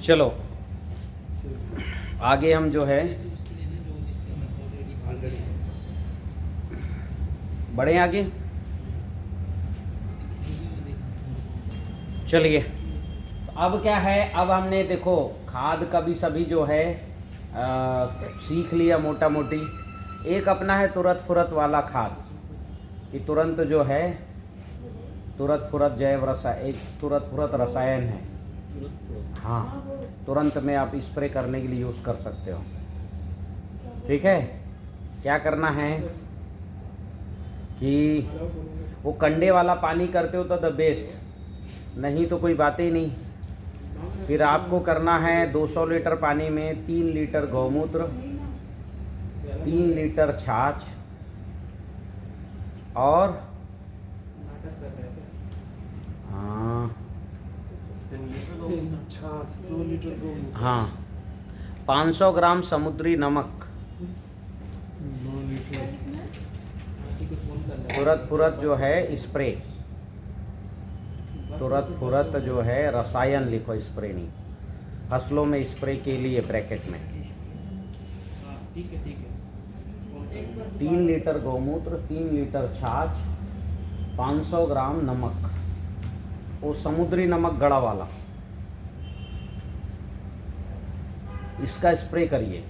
चलो आगे हम जो है बढ़े आगे। चलिए तो अब क्या है, अब हमने देखो खाद का भी सभी जो है सीख लिया मोटा मोटी। एक अपना है तुरत फुरत वाला खाद कि तुरंत जो है तुरत फुरत जैव रसायन, एक तुरत फुरत रसायन है। हाँ, तुरंत में आप स्प्रे करने के लिए यूज़ कर सकते हो। ठीक है, क्या करना है कि वो कंडे वाला पानी करते हो तो द बेस्ट, नहीं तो कोई बात ही नहीं। फिर आपको करना है 200 लीटर पानी में 3 लीटर गौमूत्र, 3 लीटर छाछ और हाँ 500 ग्राम समुद्री नमक, तुरत फुरत जो है स्प्रे, तुरत फुरत जो है रसायन लिखो, स्प्रे नहीं, फसलों में स्प्रे के लिए ब्रैकेट में। 3 लीटर गौमूत्र, 3 लीटर छाछ, 500 ग्राम नमक, वो समुद्री नमक गड़ा वाला, इसका स्प्रे करिए।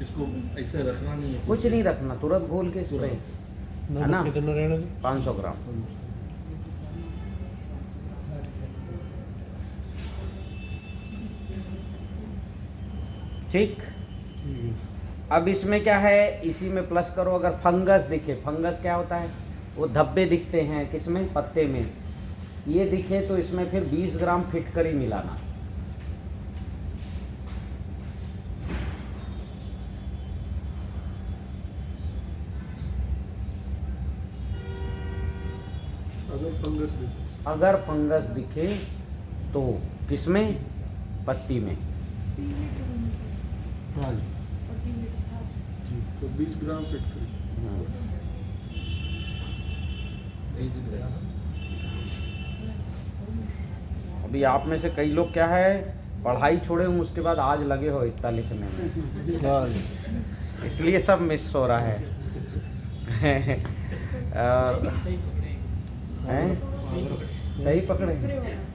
इसको ऐसे रखना नहीं है, कुछ नहीं रखना, तुरंत घोल के स्प्रे है ना। 500 ग्राम। ठीक, अब इसमें क्या है, इसी में प्लस करो। अगर फंगस दिखे, फंगस क्या होता है, वो धब्बे दिखते हैं किसमें, पत्ते में, ये दिखे तो इसमें फिर 20 ग्राम फिटकरी मिलाना। अगर फंगस दिखे तो किसमें, पत्ती में। हाँ जी, तो 20 ग्राम फिटकरी। 20 ग्राम। अभी आप में से कई लोग क्या है, पढ़ाई छोड़े हूँ उसके बाद आज लगे हो इतना लिखने में, इसलिए सब मिस हो रहा है। और सही पकड़े,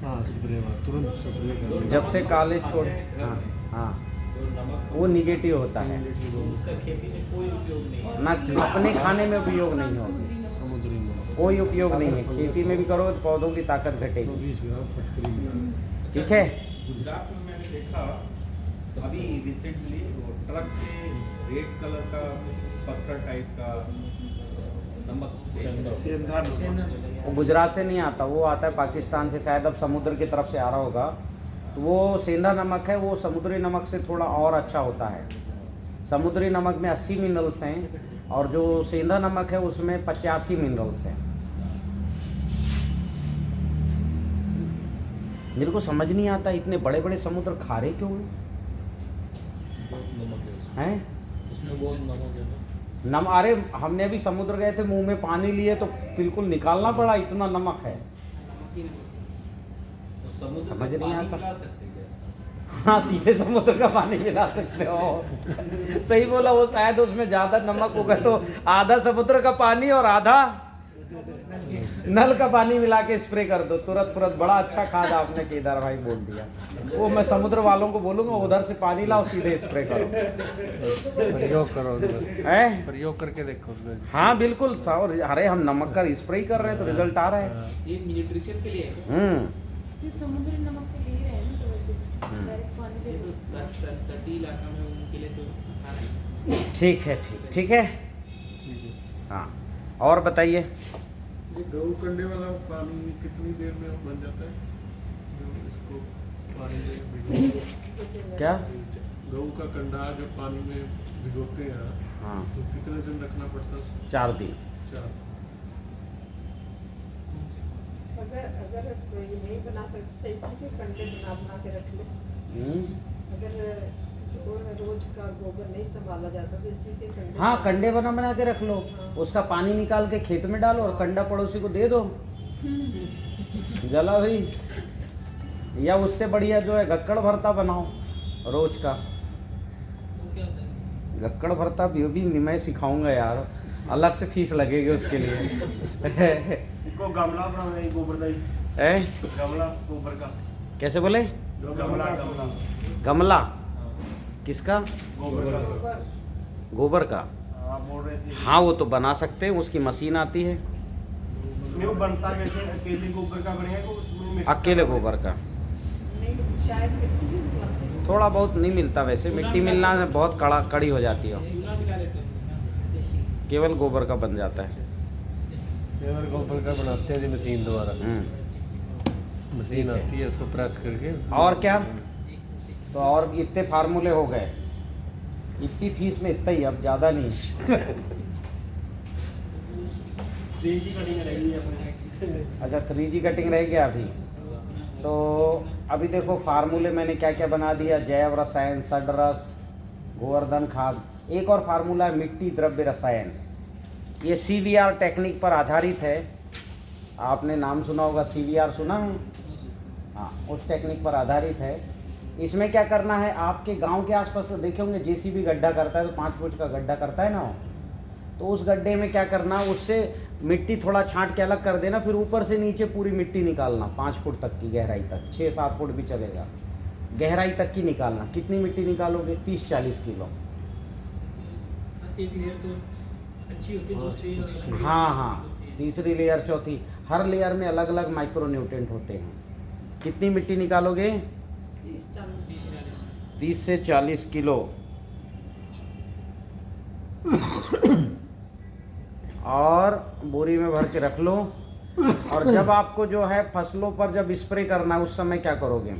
हाँ स्प्रे तुरंत स्प्रे कर, जब से कॉलेज छोड़, हाँ हाँ वो निगेटिव होता है उसका खेती में कोई उपयोग नहीं है, ना अपने खाने में उपयोग नहीं होगी, समुद्री नमक कोई उपयोग नहीं है। खेती में भी करो तो पौधों की ताकत घटेगी। 20 ग्राम फिटकरी। ठीक है, गुजरात में मैंने देखा अभी रिसेंटली, वो ट्रक पे रेड कलर का पत्थर टाइप का नमक, वो गुजरात से नहीं आता, वो आता है पाकिस्तान से, शायद अब समुद्र की तरफ से आ रहा होगा। तो वो सेंधा नमक है, वो समुद्री नमक से थोड़ा और अच्छा होता है। समुद्री नमक में 80 मिनरल्स हैं और जो सेंधा नमक है उसमें 85 मिनरल्स हैं। मेरे को समझ नहीं आता इतने बड़े बड़े समुद्र खारे क्यों हैं? बहुत नमक है उसमें, हैं उसमें बहुत नमक है ना। नम अरे हमने अभी समुद्र गए थे, मुंह में पानी लिए तो बिल्कुल निकालना पड़ा, इतना नमक है। तो समुद्र समझ में नहीं पानी आता। मिला सकते हैं क्या? हाँ, सीधे समुद्र का पानी मिला सकते हो। सही बोला, वो शायद उसमें ज्यादा नमक होगा तो आधा समुद्र का पानी और आधा नल का पानी मिला के स्प्रे कर दो, तुरंत तुरंत। बड़ा अच्छा खाद आपने केदार भाई बोल दिया। वो मैं समुद्र वालों को बोलूंगा उधर से पानी लाओ, सीधे स्प्रे करो, प्रयोग करो, हैं? प्रयोग करके देखो उसमें। हाँ बिल्कुल साहब, अरे हम नमक का स्प्रे ही कर रहे हैं तो रिजल्ट आ रहा है। ये न्यूट्रिशन के लिए है। जो समुद्री नमक तो ले रहे हैं ना, तो वैसे डायरेक्ट पानी दे ये दो। तो तटीय इलाका में उनके लिए तो आसान है। ठीक है, ठीक है। ठीक है। हाँ, और बताइए। ये गऊ कंडे वाला पानी कितनी देर में बन जाता है, जो इसको पानी में भिगो, क्या? गऊ का कंडा जो पानी में भिगोते हैं, हाँ, तो कितने दिन रखना पड़ता है? 4 दिन। 4। अगर कोई नहीं बना सकते इसी के कंडे बना के रख ले। अगर रोज का गोबर नहीं संभाला जाता तो इसी के कंडे, हाँ, कंडे बना के रख लो, उसका पानी निकाल के खेत में डालो और कंडा पड़ोसी को दे दो। जला भाई, या उससे बढ़िया जो है गक्कड़ भरता बनाओ रोज का। वो क्या होता है? गक्कड़ भरता भी मैं सिखाऊंगा यार, अलग से फीस लगेगी उसके लिए। इनको गमला बनाना है गोबर का ही, है गमला गोबर का, कैसे बोले? गमला गमला गमला किसका? गोबर का। गोबर गोबर का? आप बोल रहे थे हाँ वो तो बना सकते हैं, उसकी मशीन आती है। नहीं वो बनता कैसे? अकेले गोबर का बनेगा कि उसमें मिक्स अकेले गोबर का नहीं, शायद मिट्टी भी मिलाते हैं। थोड़ा बहुत नहीं मिलता वैसे, मिट्टी मिलना बहुत कड़ी हो जाती है, चूना मिला देते हैं। केवल गोबर का बन जाता है। केवल गोबर का बनाते हैं मशीन द्वारा, मशीन आती है उसको प्रेस करके। और क्या? तो और इतने फार्मूले हो गए, इतनी फीस में इतना ही, अब ज़्यादा नहीं। तेजी कटिंग रहेगी अपने। अच्छा 3G कटिंग रह गया अभी। तो अभी देखो फार्मूले मैंने क्या क्या बना दिया, जैव रसायन, षडरस, गोवर्धन खाद। एक और फार्मूला है मिट्टी द्रव्य रसायन, ये CVR टेक्निक पर आधारित है। आपने नाम सुना होगा, CVR सुना है? हाँ, उस टेक्निक पर आधारित है। इसमें क्या करना है, आपके गांव के आसपास देखे होंगे JCB गड्ढा करता है तो 5 फुट का गड्ढा करता है ना वो, तो उस गड्ढे में क्या करना, उससे मिट्टी थोड़ा छांट के अलग कर देना, फिर ऊपर से नीचे पूरी मिट्टी निकालना 5 फुट तक की गहराई तक, 6-7 फुट भी चलेगा, गहराई तक की निकालना। कितनी मिट्टी निकालोगे? 30-40 किलो। एक लेयर तो अच्छी होती है, दूसरी हाँ, तीसरी लेयर, चौथी, हर लेयर में अलग अलग माइक्रो न्यूट्रेंट होते हैं। कितनी मिट्टी निकालोगे? 30-40। 30 से 40 किलो। और बोरी में भर के रख लो। और जब आपको जो है फसलों पर जब स्प्रे करना है उस समय क्या करोगे,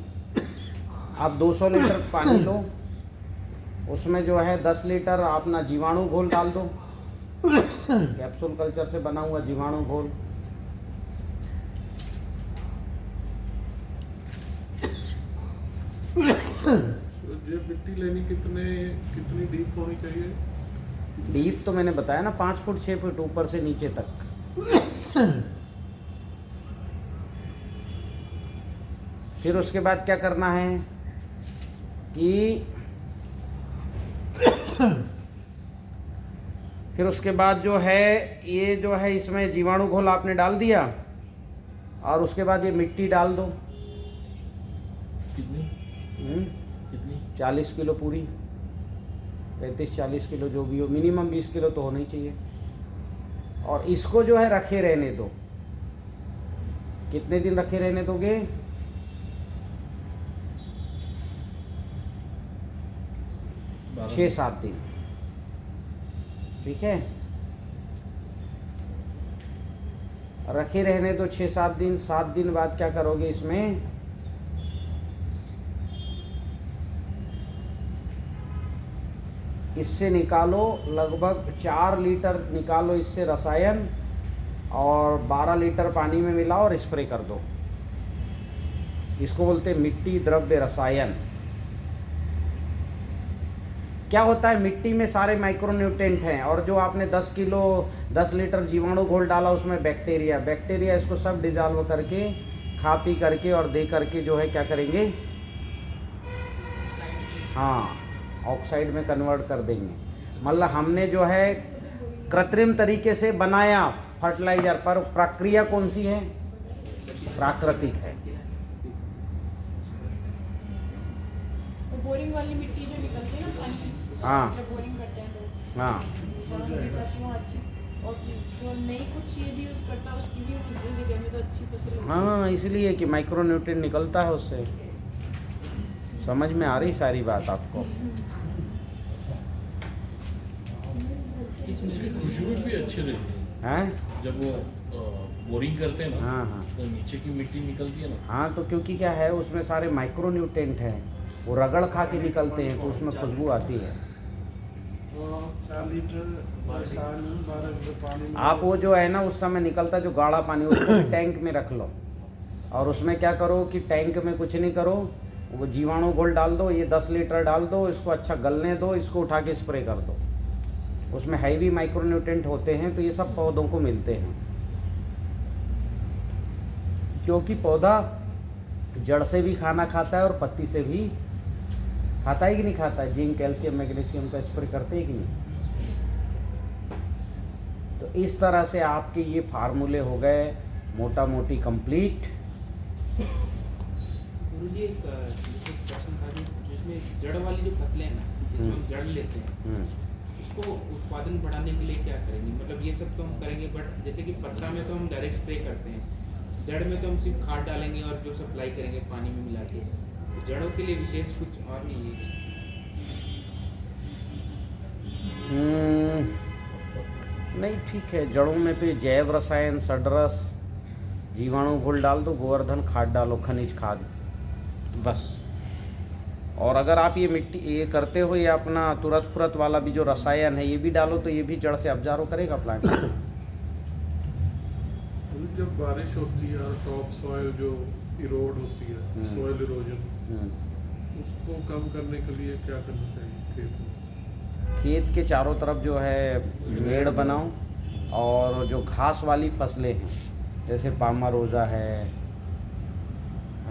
आप 200 लीटर पानी लो, उसमें जो है 10 लीटर अपना जीवाणु घोल डाल दो, कैप्सूल कल्चर से बना हुआ जीवाणु घोल। तो ये मिट्टी लेनी कितनी डीप होनी चाहिए? डीप तो मैंने बताया ना, 5 फुट 6 फुट ऊपर से नीचे तक। फिर उसके बाद क्या करना है कि फिर उसके बाद जो है ये जो है इसमें जीवाणु घोल आपने डाल दिया, और उसके बाद ये मिट्टी डाल दो। कितनी? 40 किलो पूरी, 35-40 किलो जो भी हो, मिनिमम 20 किलो तो होना ही चाहिए। और इसको जो है रखे रहने दो। कितने दिन रखे रहने दोगे? 6-7 दिन, ठीक है, रखे रहने दो 6-7 दिन। 7 दिन बाद क्या करोगे, इसमें इससे निकालो लगभग 4 लीटर निकालो इससे रसायन, और 12 लीटर पानी में मिलाओ और स्प्रे कर दो। इसको बोलते हैं मिट्टी द्रव्य रसायन। क्या होता है, मिट्टी में सारे माइक्रोन्यूट्रेंट हैं, और जो आपने 10 लीटर जीवाणु घोल डाला उसमें बैक्टीरिया इसको सब डिजॉल्व करके, खा पी करके और दे करके जो है क्या करेंगे, हाँ, ऑक्साइड में कन्वर्ट कर देंगे। मतलब हमने जो है कृत्रिम तरीके से बनाया फर्टिलाइजर, पर प्रक्रिया कौन सी है? प्राकृतिक है। वो बोरिंग वाली मिट्टी जो निकलती है ना पानी, हाँ। जब बोरिंग करते हैं लोग, हाँ, वहाँ गिरता है, वो अच्छी, और जो नहीं कुछ ये भी यूज़ करता उसकी भी उस जगह में तो अच्छी फसल होती है। हाँ, इसलिए कि माइक्रोन्यूट्रिएंट निकलता है उससे। समझ में आ रही सारी बात आपको? इसकी खुशबू भी अच्छी रहती है हैं? जब वो बोरिंग करते हैं ना, हाँ, हाँ। तो नीचे की मिट्टी निकलती है ना। हाँ, तो क्योंकि क्या है, उसमें सारे माइक्रोन्यूट्रिएंट हैं, वो रगड़ खा के निकलते हैं, तो उसमें खुशबू आती है। 4 लीटर 12 लीटर पानी में आप वो जो है ना उस समय निकलता जो गाढ़ा पानी, उसको भी टैंक में रख लो, और उसमें क्या करो कि टैंक में कुछ नहीं करो, वो जीवाणु घोल डाल दो, ये 10 लीटर डाल दो, इसको अच्छा गलने दो, इसको उठा के स्प्रे कर दो। उसमें हैवी माइक्रोन्यूट्रिएंट होते हैं, तो ये सब पौधों को मिलते हैं। क्योंकि पौधा जड़ से भी खाना खाता है और पत्ती से भी खाता है कि नहीं खाता है। जिंक, कैल्शियम, मैग्नीशियम का स्प्रे करते हैं कि नहीं। तो इस तरह से आपके ये फार्मूले हो गए मोटा मोटी कंप्लीट। गुरुजी एक जैसे प्रश्न था कि जिसमें जड़ वाली जो फसलें हैं ना, जिसमें हम जड़ लेते हैं, उसको उत्पादन बढ़ाने के लिए क्या करेंगे? मतलब ये सब तो हम करेंगे, बट जैसे कि पत्ता में तो हम डायरेक्ट स्प्रे करते हैं, जड़ में तो हम सिर्फ खाद डालेंगे और जो सप्लाई करेंगे पानी में मिला के। तो जड़ों के लिए विशेष कुछ और नहीं है? नहीं, ठीक है। जड़ों में तो जैव रसायन, सडरस, जीवाणु घोल डाल दो, गोवर्धन खाद डालो, खनिज खाद, बस। और अगर आप ये मिट्टी ये करते हो, ये अपना तुरंत फुरत वाला भी जो रसायन है ये भी डालो, तो ये भी जड़ से अब्जारो करेगा प्लांट। जब बारिश होती है और टॉप सॉइल जो इरोड होती है, सॉइल इरोजन, उसको कम करने के लिए क्या करना चाहिए खेत में? खेत के चारों तरफ जो है मेड़ बनाओ, और जो घास वाली फसलें हैं जैसे पामा रोज़ा है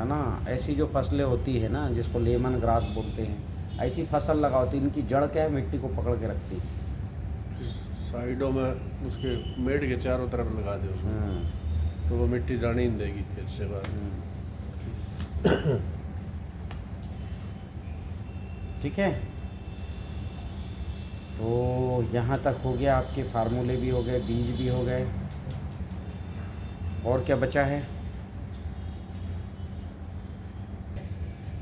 ना, ऐसी जो फसलें होती है ना जिसको लेमन ग्रास बोलते हैं, ऐसी फसल लगाओ तो इनकी जड़ क्या है, मिट्टी को पकड़ के रखती है। साइडों में उसके मेड़ के चारों तरफ लगा दो उसमें, तो वो मिट्टी जाने नहीं देगी खेत से बाहर। ठीक है, तो यहाँ तक हो गया। आपके फार्मूले भी हो गए, बीज भी हो गए, और क्या बचा है?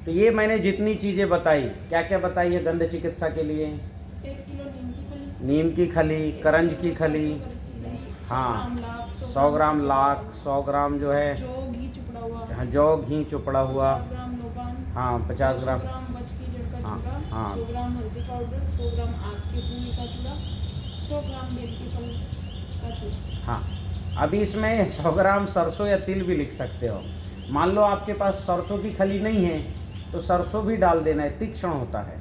तो ये मैंने जितनी चीज़ें बताई, क्या क्या बताई है गंध चिकित्सा के लिए? 1 किलो नीम की खली, करंज की खली, हाँ, 100 ग्राम लाख, 100 ग्राम जो है जौ घी चुपड़ा हुआ, हाँ, जौ घी चुपड़ा हुआ, 50 ग्राम लोबान, हाँ, 50 ग्राम, 100 ग्राम बच की जड़ का हाँ, चूड़ा, हाँ। 100 ग्राम हल्दी पाउडर, 100 ग्राम आग के फूल का चूड़ा, 100 ग्राम बेल के फल का चूड़ा। हाँ, अभी इसमें 100 ग्राम सरसों या तिल भी लिख सकते हो। मान लो आपके पास सरसों की खली नहीं है तो सरसों भी डाल देना है, तीक्ष्ण होता है।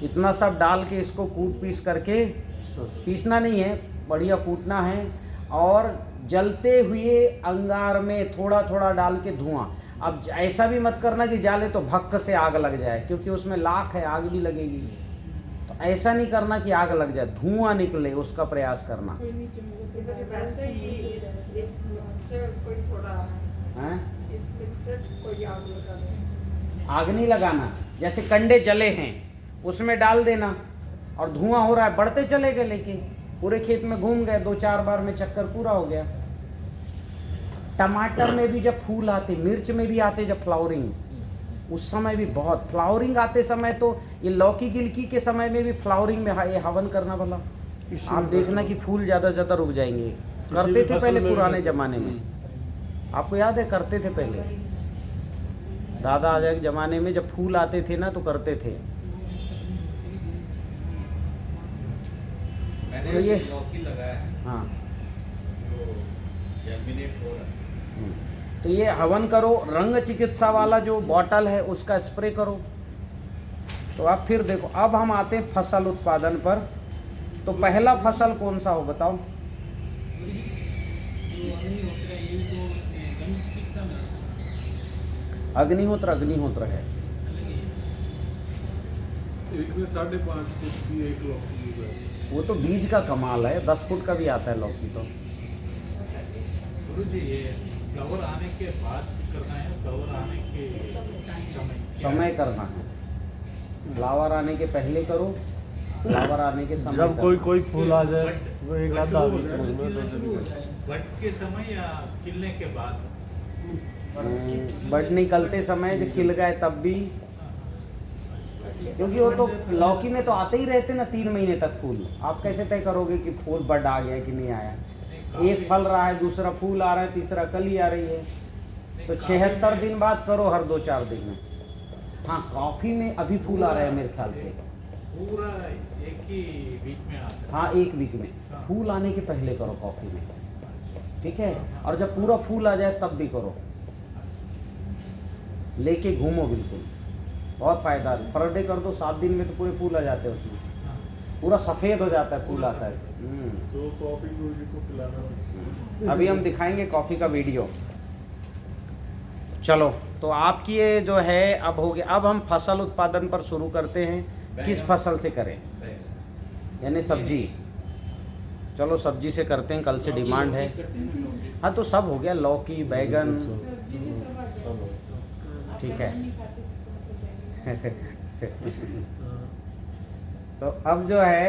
इतना सब डाल के इसको कूट पीस करके, पीसना नहीं है, बढ़िया कूटना है, और जलते हुए अंगार में थोड़ा थोड़ा डाल के धुआं। अब ऐसा भी मत करना कि जाले तो भक्क से आग लग जाए, क्योंकि उसमें लाख है, आग भी लगेगी। तो ऐसा नहीं करना कि आग लग जाए, धुआं निकले, उसका प्रयास करना। कोई नीचे मुझे इधर वैसे ही इस मिक्सचर कोई थोड़ा हैं? इस मिक्सचर कोई आग लगा दे। आग नहीं लगाना, जैसे कंडे जले हैं उसमें डाल देना और धुआं हो रहा है, बढ़ते चले गए, लेके पूरे खेत में घूम गए, 2-4 बार में चक्कर पूरा हो गया। टमाटर में भी जब फूल आते, मिर्च में भी आते जब फ्लावरिंग, उस समय भी बहुत फ्लावरिंग आते समय, तो ये लौकी गिलकी के समय में भी फ्लावरिंग में ये हवन करना वाला, आप देखना कि फूल ज़्यादा से ज़्यादा रुक जाएंगे। करते थे पहले पुराने ज़माने में, आपको याद है? करते थे पहले, दादा आजा के ज़माने में जब फूल आते थे ना तो करते थे। मैंने तो ये लौकी लगाया है, हाँ, तो जर्मिनेट हो रहा है। तो ये हवन करो, रंग चिकित्सा वाला जो बॉटल है उसका स्प्रे करो। तो अब फिर देखो, अब हम आते हैं फसल उत्पादन पर। तो पहला फसल कौन सा हो बताओ? अग्निहोत्र है। एक में 5.5 फुट की एक लौकी है। वो तो बीज का कमाल है, 10 फुट का भी आता है लौकी तो। गुरुजी ये फ्लावर आने के बाद करना है, फ्लावर आने के समय करना है। फ्लावर आने के पहले करो, फ्लावर आने के समय जब करना। कोई फूल आ जाए वो एक आधा बीच में बट के समय या खिलने के बाद? बड निकलते समय जो खिल गए तब भी, क्योंकि वो तो लौकी में तो आते ही रहते ना 3 महीने तक फूल। आप कैसे तय करोगे कि फूल बड आ गया कि नहीं आया? एक फल रहा है, दूसरा फूल आ रहा है, तीसरा कली आ रही है, तो 76 दिन बाद करो, हर 2-4 दिन में। हाँ, कॉफ़ी में अभी फूल आ रहे हैं मेरे ख्याल से, पूरा एक ही वीक में आता है। हाँ, 1 वीक में। फूल आने के पहले करो कॉफ़ी में, ठीक है? और जब पूरा फूल आ जाए तब भी करो, लेके घूमो बिल्कुल, बहुत फायदा। पर डे कर दो, 7 दिन में तो पूरे फूल आ जाते हैं उसमें, पूरा सफ़ेद हो जाता है, फूल आता है। तो कॉफी गुरुजी को पिलाना। अभी हम दिखाएंगे कॉफ़ी का वीडियो। चलो, तो आपकी ये जो है अब हो गया। अब हम फसल उत्पादन पर शुरू करते हैं। किस फसल से करें? यानी सब्जी। चलो सब्जी से करते हैं, कल से डिमांड है। हाँ तो सब हो गया, लौकी, बैगन, सब्जी भी सब आ गया। ठीक है। आप नहीं खाते तो तो अब जो है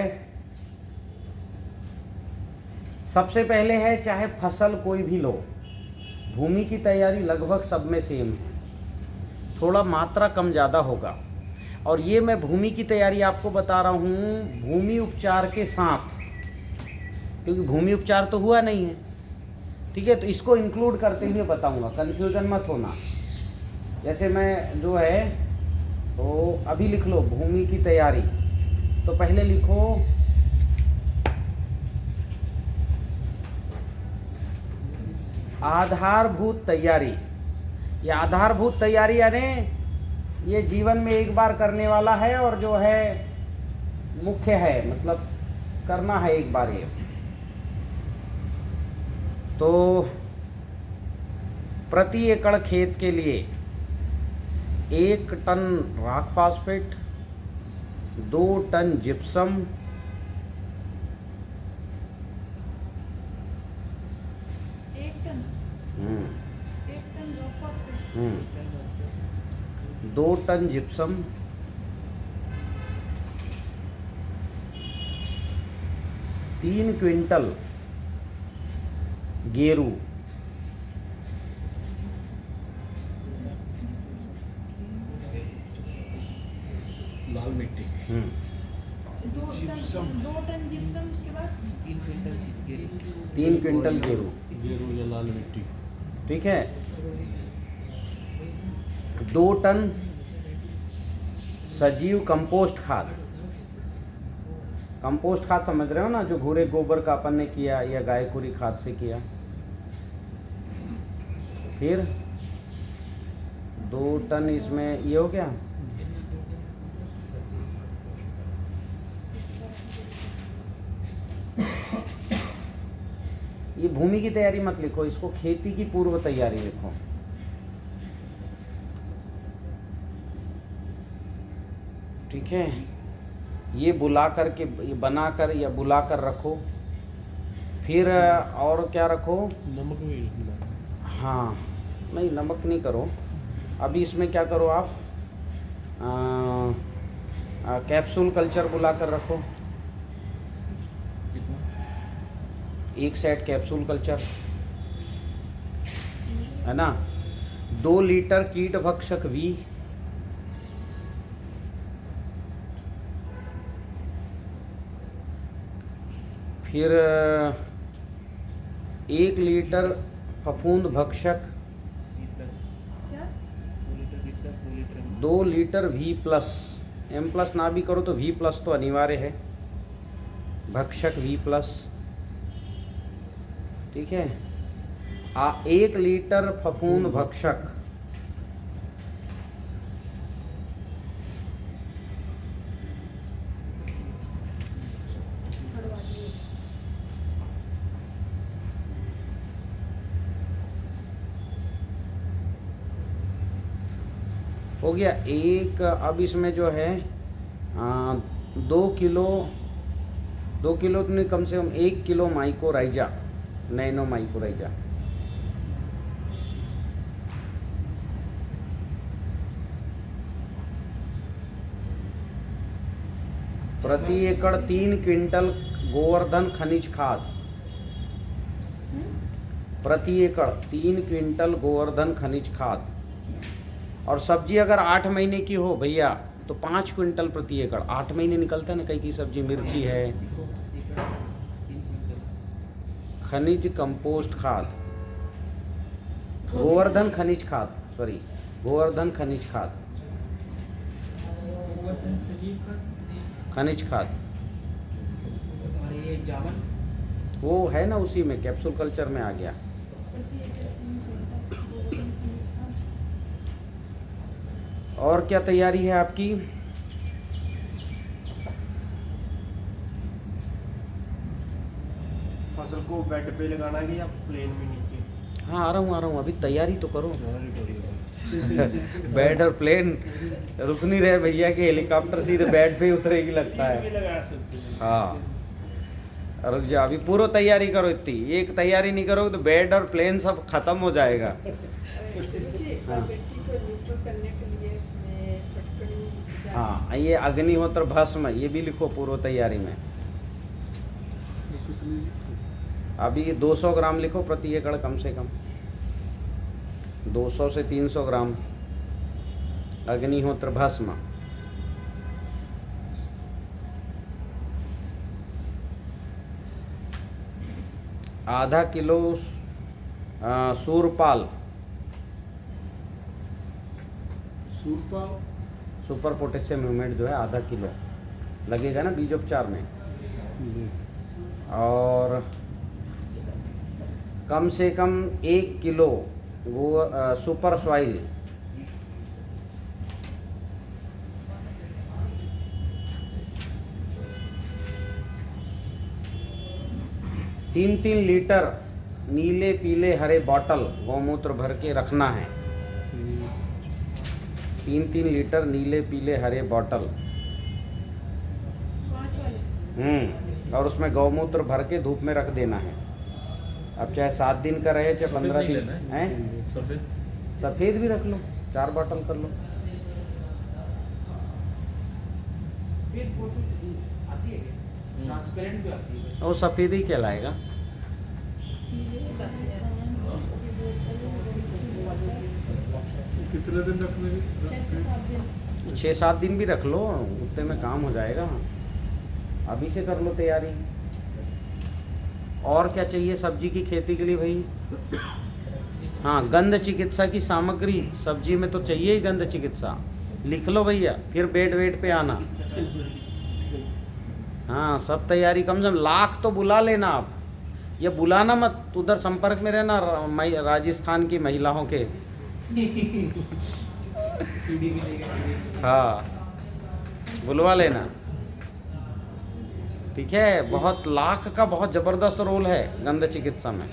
सबसे पहले है, चाहे फसल कोई भी लो, भूमि की तैयारी लगभग सब में सेम है, थोड़ा मात्रा कम ज़्यादा होगा। और ये मैं भूमि की तैयारी आपको बता रहा हूँ भूमि उपचार के साथ, क्योंकि भूमि उपचार तो हुआ नहीं है, ठीक है। तो इसको इंक्लूड करते हुए बताऊंगा, कंफ्यूजन मत होना। जैसे मैं जो है तो अभी लिख लो भूमि की तैयारी, तो पहले लिखो आधारभूत तैयारी। ये आधारभूत तैयारी यानी ये जीवन में एक बार करने वाला है और जो है मुख्य है, मतलब करना है एक बार ये। तो प्रति एकड़ खेत के लिए 1 टन राख phosphate, 2 ton gypsum, 1 ton rock phosphate, 2 ton gypsum, 3 quintal गेरू, लाल मिट्टी, 2 टन जिप्सम, उसके बाद 3 क्विंटल गेरू, गेरू या लाल मिट्टी, ठीक है। 2 टन सजीव कंपोस्ट खाद। कंपोस्ट खाद समझ रहे हो ना, जो भूरे गोबर का अपन ने किया या गाय खुरी खाद से किया। फिर 2 टन इसमें ये हो गया, ये भूमि की तैयारी मत लिखो, इसको खेती की पूर्व तैयारी लिखो। ठीक है, ये बुला कर के, ये बना कर या बुला कर रखो। फिर और क्या रखो? नमक भी हाँ, नहीं नमक नहीं करो अभी। इसमें क्या करो आप, कैप्सूल कल्चर बुला कर रखो, 1 सेट कैप्सूल कल्चर, है ना। 2 लीटर कीट भक्षक वी, फिर 1 लीटर फफूंद भक्षक, क्या 2 litre V plus, M plus ना भी करो तो वी प्लस तो अनिवार्य है, भक्षक वी प्लस, ठीक है। 1 लीटर फफूंद भक्षक, हो गया 1। अब इसमें जो है 2 किलो तो नहीं, कम से कम 1 किलो माइकोराइजा, नैनो माइकोराइजा, प्रति एकड़ 3 क्विंटल गोवर्धन खनिज खाद, प्रति एकड़ 3 क्विंटल गोवर्धन खनिज खाद। और सब्जी अगर 8 महीने की हो भैया तो 5 क्विंटल प्रति एकड़। 8 महीने निकलता है ना, कई की सब्जी, मिर्ची है। खनिज कंपोस्ट खाद, गोवर्धन खनिज खाद, सॉरी गोवर्धन खनिज खाद, गोवर्धन सजीव खाद, खनिज खाद और ये जावन वो है ना, उसी में कैप्सूल कल्चर में आ गया। प्रति एकड़ 3 क्विंटल गोवर्धन खनिज खाद। और क्या तैयारी है आपकी? फसल को बेड पे लगाना है या प्लेन में नीचे? हाँ आ रहा हूँ, अभी तैयारी तो करो। हाँ, बेड और प्लेन रुक नहीं रहे भैया कि हेलीकॉप्टर सीधे बेड पे ही उतरेगी लगता है। लगा सकते हैं। हाँ रुक जा, अभी पूरा तैयारी करो, इतनी एक तैयारी नहीं करोगे तो बेड और प्लेन सब खत्म हो जाएगा। मुझे हाँ। बेटी को न्यूट्रल करने के लिए इसमें फटकड़ी हाँ ये अग्निहोत्र भस्म ये भी लिखो पूर्व तैयारी में। अभी 200 ग्राम लिखो प्रति एकड़ कम से कम, 200 से 300 ग्राम अग्निहोत्र भस्म। आधा kilo Surpal, Surpal super potassium humate जो है आधा किलो लगेगा ना बीजोपचार में। और कम से कम 1 किलो वो सुपर सॉइल, तीन 3 लीटर नीले पीले हरे बॉटल गौमूत्र भर के रखना है। 3 लीटर नीले पीले हरे बॉटल 5 वाले। और उसमें गौमूत्र भर के धूप में रख देना है। अब चाहे 7 दिन का रहे चाहे 15 दिन हैं। सफ़ेद भी रख लो, 4 बॉटल कर लो। सफेद बोतल आती है, ट्रांसपेरेंट भी आती है। वो सफ़ेद ही कहलाएगा। कितने दिन रखने 6 से 7 दिन। 6-7 दिन भी रख लो, उतने में काम हो जाएगा। अभी से कर लो तैयारी। और क्या चाहिए सब्जी की खेती के लिए भाई? हाँ गंध चिकित्सा की सामग्री, सब्जी में तो चाहिए ही गंध चिकित्सा। लिख लो भैया, फिर बेड वेड पे आना। हाँ सब तैयारी, कम से कम लाख तो बुला लेना आप। ये बुलाना मत, उधर संपर्क में रहना राजस्थान की महिलाओं के। हाँ बुलवा लेना, ठीक है। बहुत लाख का बहुत ज़बरदस्त रोल है गंध चिकित्सा में।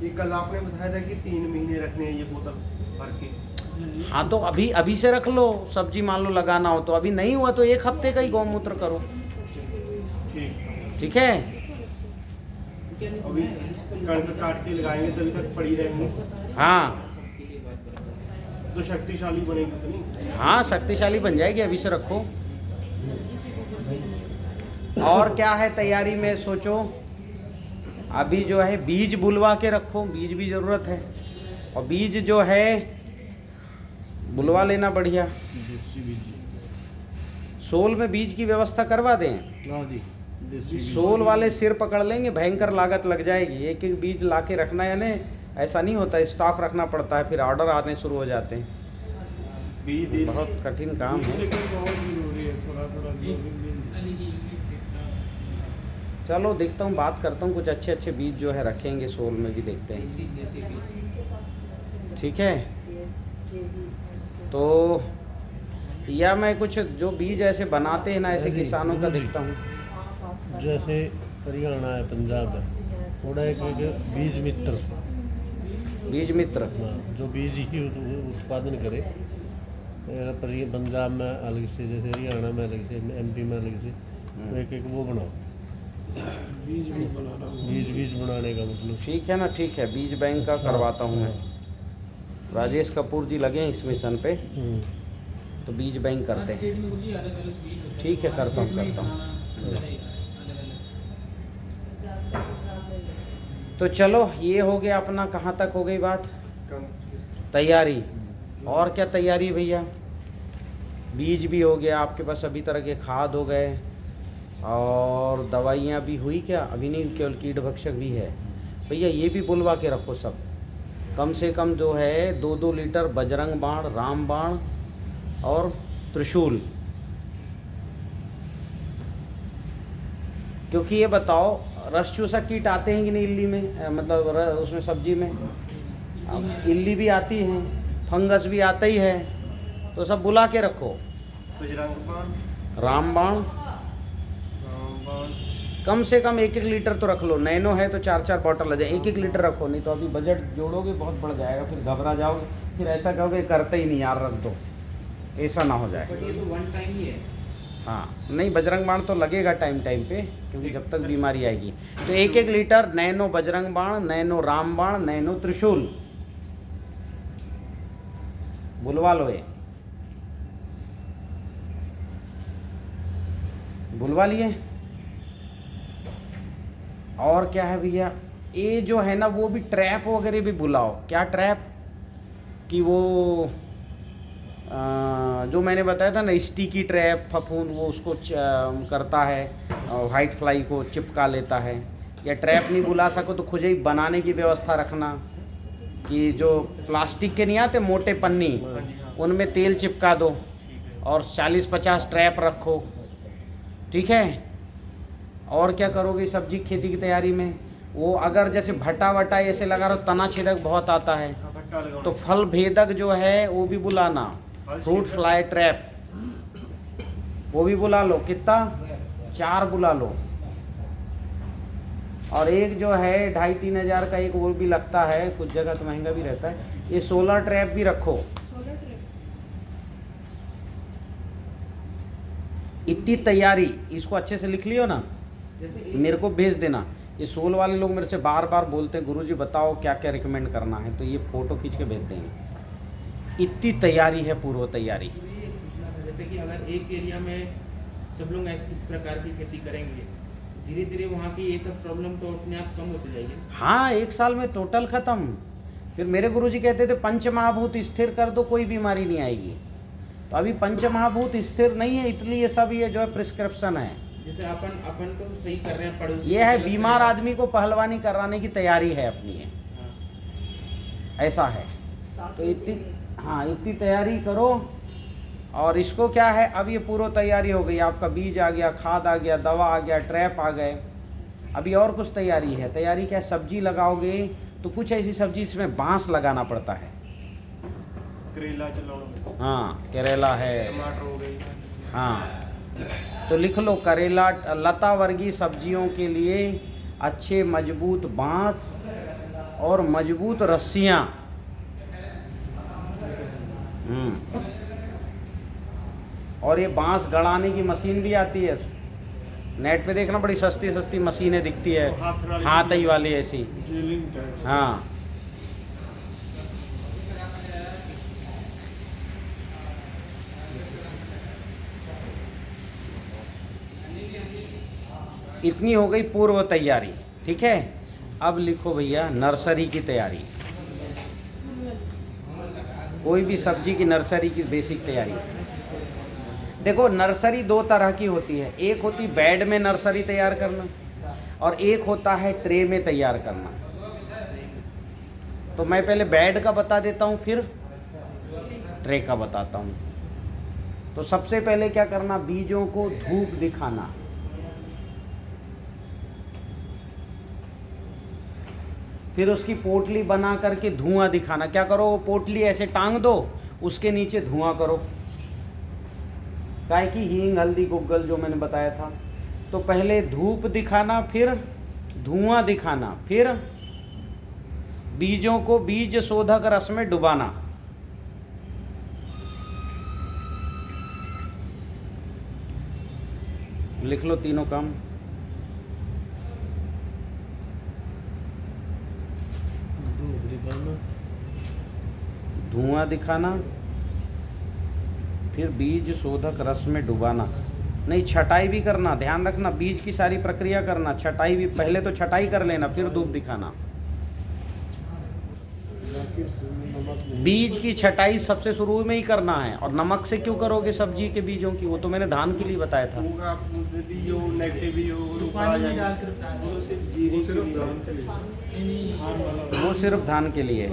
ये कल आपने बताया था कि 3 महीने रखने हैं ये बोतल भर के। हाँ तो अभी से रख लो, सब्जी मान लो लगाना हो तो। अभी नहीं हुआ तो 1 हफ्ते का ही गौमूत्र करो, ठीक है। अभी कणक काट के लगाएंगे तभी तक पड़ी रहेंगी हाँ तो शक्तिशाली बनेगी उतनी। हाँ शक्तिशाली बन जाएगी, अभी से रखो। और क्या है तैयारी में सोचो। अभी जो है बीज बुलवा के रखो, बीज भी ज़रूरत है। और बीज जो है बुलवा लेना बढ़िया। सोल में बीज की व्यवस्था करवा दें। सोल वाले सिर पकड़ लेंगे, भयंकर लागत लग जाएगी। एक एक बीज ला के रखना, यानी ऐसा नहीं होता, स्टॉक रखना पड़ता है, फिर ऑर्डर आने शुरू हो जाते हैं। बीज बहुत कठिन काम है। लेकिन बहुत जरूरी है, थोड़ा चलो देखता हूँ, बात करता हूँ, कुछ अच्छे अच्छे बीज जो है रखेंगे सोल में भी, देखते हैं, देसी बीज। ठीक है। तो या मैं कुछ जो बीज ऐसे बनाते हैं ना ऐसे किसानों का देखता हूँ। जैसे हरियाणा है, पंजाब है, थोड़ा एक बीज मित्र, बीज मित्र हाँ, जो बीज ही उत्पादन करे। पंजाब में अलग से, जैसे हरियाणा में अलग से, MP में अलग से, तो एक वो बनाओ बीज बनाने का मतलब। ठीक है ना, ठीक है, बीज बैंक का करवाता हूँ मैं। राजेश कपूर जी लगे हैं इस मिशन पे, तो बीज बैंक करते हैं। स्टेट में कुछ अलग-अलग बीज होते हैं। ठीक है, करता हूँ, स्टेट में करता हूँ। बनाना चलेगा, अलग-अलग। तो चलो ये हो गया अपना, कहाँ तक हो गई बात? तैयारी। और क्या तैयारी भैया? बीज भी हो गया आपके पास, सभी तरह के खाद हो गए, और दवाइयाँ भी हुई क्या? अभी नहीं, केवल कीट भक्षक भी है भैया। ये भी बुलवा के रखो सब, कम से कम जो है 2-2 लीटर बजरंग बाण, राम बाण और त्रिशूल। क्योंकि ये बताओ रस चूसक कीट आते हैं कि नहीं इल्ली में, मतलब उसमें सब्जी में इल्ली भी आती है, फंगस भी आता ही है, तो सब बुला के रखो। बजरंग बाण, रामबाण, कम से कम 1-1 लीटर तो रख लो। नैनो है तो 4-4 बॉटल आ जाए, 1-1 लीटर रखो, नहीं तो अभी बजट जोड़ोगे बहुत बढ़ जाएगा, फिर घबरा जाओगे, फिर ऐसा कहोगे करते ही नहीं यार, रख दो, ऐसा ना हो जाए। बट ये तो वन टाइम ही है। हाँ नहीं, बजरंग बाण तो लगेगा टाइम टाइम पे, क्योंकि जब तक बीमारी आएगी। तो 1-1 लीटर नैनो बजरंग बाण, नैनो रामबाण, नैनो त्रिशूल बुलवा लो, ये बुलवा लिए। और क्या है भैया, ये जो है ना वो भी ट्रैप वगैरह भी बुलाओ। क्या ट्रैप कि वो जो मैंने बताया था ना, स्टिकी ट्रैप, फफूंद वो उसको करता है, वाइट फ्लाई को चिपका लेता है। या ट्रैप नहीं बुला सको तो खुद ही बनाने की व्यवस्था रखना, कि जो प्लास्टिक के नहीं आते मोटे पन्नी, उनमें तेल चिपका दो और 40-50 ट्रैप रखो, ठीक है। और क्या करोगे सब्जी खेती की तैयारी में, वो अगर जैसे भट्टा वटा ऐसे लगा रहो, तना छेदक बहुत आता है, तो फल भेदक जो है वो भी बुलाना, फ्रूट फ्लाई ट्रैप वो भी बुला लो। कितना? 4 बुला लो। और एक जो है 2,500-3 हज़ार का एक वो भी लगता है, कुछ जगह तो महंगा भी रहता है, ये सोलर ट्रैप भी रखो। इतनी तैयारी, इसको अच्छे से लिख लियो ना, मेरे को भेज देना। ये सोल वाले लोग मेरे से बार बार बोलते हैं गुरुजी बताओ क्या क्या रिकमेंड करना है, तो ये फ़ोटो खींच के भेज देंगे। इतनी तैयारी है, पूर्व तैयारी। तो ये पूछना था, जैसे कि अगर एक एरिया में सब लोग इस प्रकार की खेती करेंगे, धीरे धीरे वहाँ की ये सब प्रॉब्लम तो अपने आप कम होती जाएगी। हाँ, 1 साल में टोटल ख़त्म। फिर मेरे गुरुजी कहते थे पंच महाभूत स्थिर कर दो, कोई बीमारी नहीं आएगी। तो अभी पंच महाभूत स्थिर नहीं है, इसलिए ये सब ये जो है प्रिस्क्रिप्शन है। जैसे अपन तो सही कर रहे हैं, पड़ोसी ये है बीमार आदमी को पहलवानी कराने की तैयारी है अपनी है, ऐसा है। तो इतनी तैयारी करो। और इसको क्या है, अब ये पूर्व तैयारी हो गई, आपका बीज आ गया, खाद आ गया, दवा आ गया, ट्रैप आ गए। अभी और कुछ तैयारी है। तैयारी क्या है, सब्जी लगाओगे तो कुछ ऐसी सब्जी इसमें बांस लगाना पड़ता है। करेला चलाओ, हाँ करेला है, टमाटर हो गई। हाँ तो लिख लो, करेला, लता वर्गीय सब्जियों के लिए अच्छे मजबूत बांस और मजबूत रस्सियाँ। और ये बांस गड़ाने की मशीन भी आती है, नेट पे देखना, बड़ी सस्ती सस्ती मशीनें दिखती है, हाथ ही वाली ऐसी। हाँ इतनी हो गई पूर्व तैयारी, ठीक है। अब लिखो भैया नर्सरी की तैयारी, कोई भी सब्जी की नर्सरी की बेसिक तैयारी। देखो नर्सरी 2 तरह की होती है, एक होती बेड में नर्सरी तैयार करना और एक होता है ट्रे में तैयार करना। तो मैं पहले बेड का बता देता हूँ, फिर ट्रे का बताता हूँ। तो सबसे पहले क्या करना, बीजों को धूप दिखाना। फिर उसकी पोटली बना करके धुआं दिखाना। क्या करो, वो पोटली ऐसे टांग दो, उसके नीचे धुआं करो, काहे की हींग, हल्दी, गुग्गल जो मैंने बताया था। तो पहले धूप दिखाना, फिर धुआं दिखाना, फिर बीजों को बीज शोधक रस में डुबाना। लिख लो तीनों काम। धुआं दिखाना, फिर बीज शोधक रस में डुबाना। नहीं, छटाई भी करना, ध्यान रखना, बीज की सारी प्रक्रिया करना, छटाई भी, पहले तो छटाई कर लेना, फिर धूप दिखाना। बीज की छटाई सबसे शुरू में ही करना है। और नमक से क्यों करोगे सब्जी के बीजों की, वो तो मैंने धान के लिए बताया था। वो सिर्फ धान के लिए।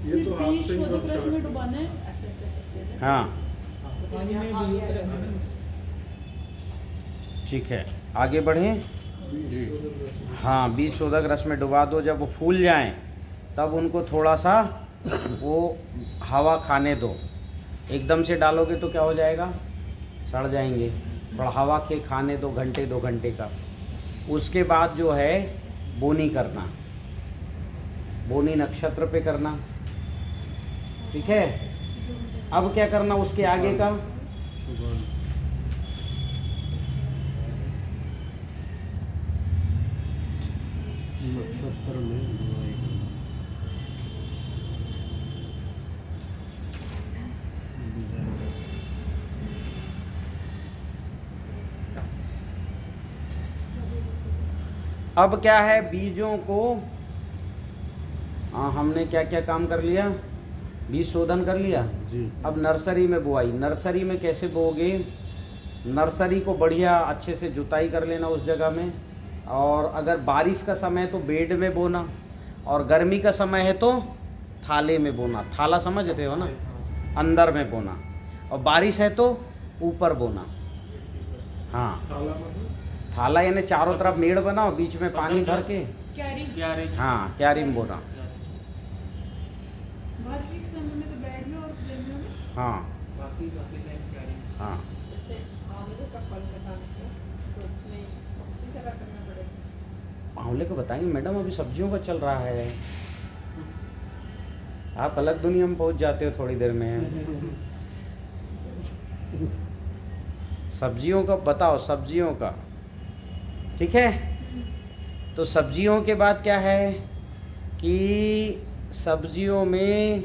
ये तो हाथ से ही बस रस में डुबाना है। हाँ पानी में भिगो कर रखना है। ठीक है, आगे बढ़ें। हाँ, बीज शोधक रस में डुबा दो। जब वो फूल जाएं तब उनको थोड़ा सा वो हवा खाने दो। एकदम से डालोगे तो क्या हो जाएगा, सड़ जाएंगे। थोड़ा हवा के खाने 2 घंटे का। उसके बाद जो है बोनी करना, बोनी नक्षत्र पे करना, ठीक है। अब क्या करना उसके आगे का, नक्षत्र में बुआई करना। अब क्या है बीजों को, हमने क्या क्या काम कर लिया, बीज शोधन कर लिया जी। अब नर्सरी में बुआई। नर्सरी में कैसे बोओगे, नर्सरी को बढ़िया अच्छे से जुताई कर लेना उस जगह में, और अगर बारिश का समय है तो बेड में बोना, और गर्मी का समय है तो थाले में बोना। थाला समझते हो ना, अंदर में बोना, और बारिश है तो ऊपर बोना। हाँ, थाला मतलब थाला यानी चारों तरफ मेड़ बनाओ, बीच में पानी भर के, क्यारी हाँ क्यारी में बोना। बारिश के समय में तो बेड में और गर्मियों में हाँ बाकी टाइम क्या रही हाँ, जैसे आंवले का फल बताने को तो उसमें इसी तरह करना पड़ेगा। आंवले को बताएंगे मैडम, अभी सब्जियों का चल रहा है। आप अलग दुनिया में पहुंच जाते हो थोड़ी देर में। सब्जियों का बताओ, सब्जियों का, ठीक है। तो सब्जियों के बाद क्या है कि सब्जियों में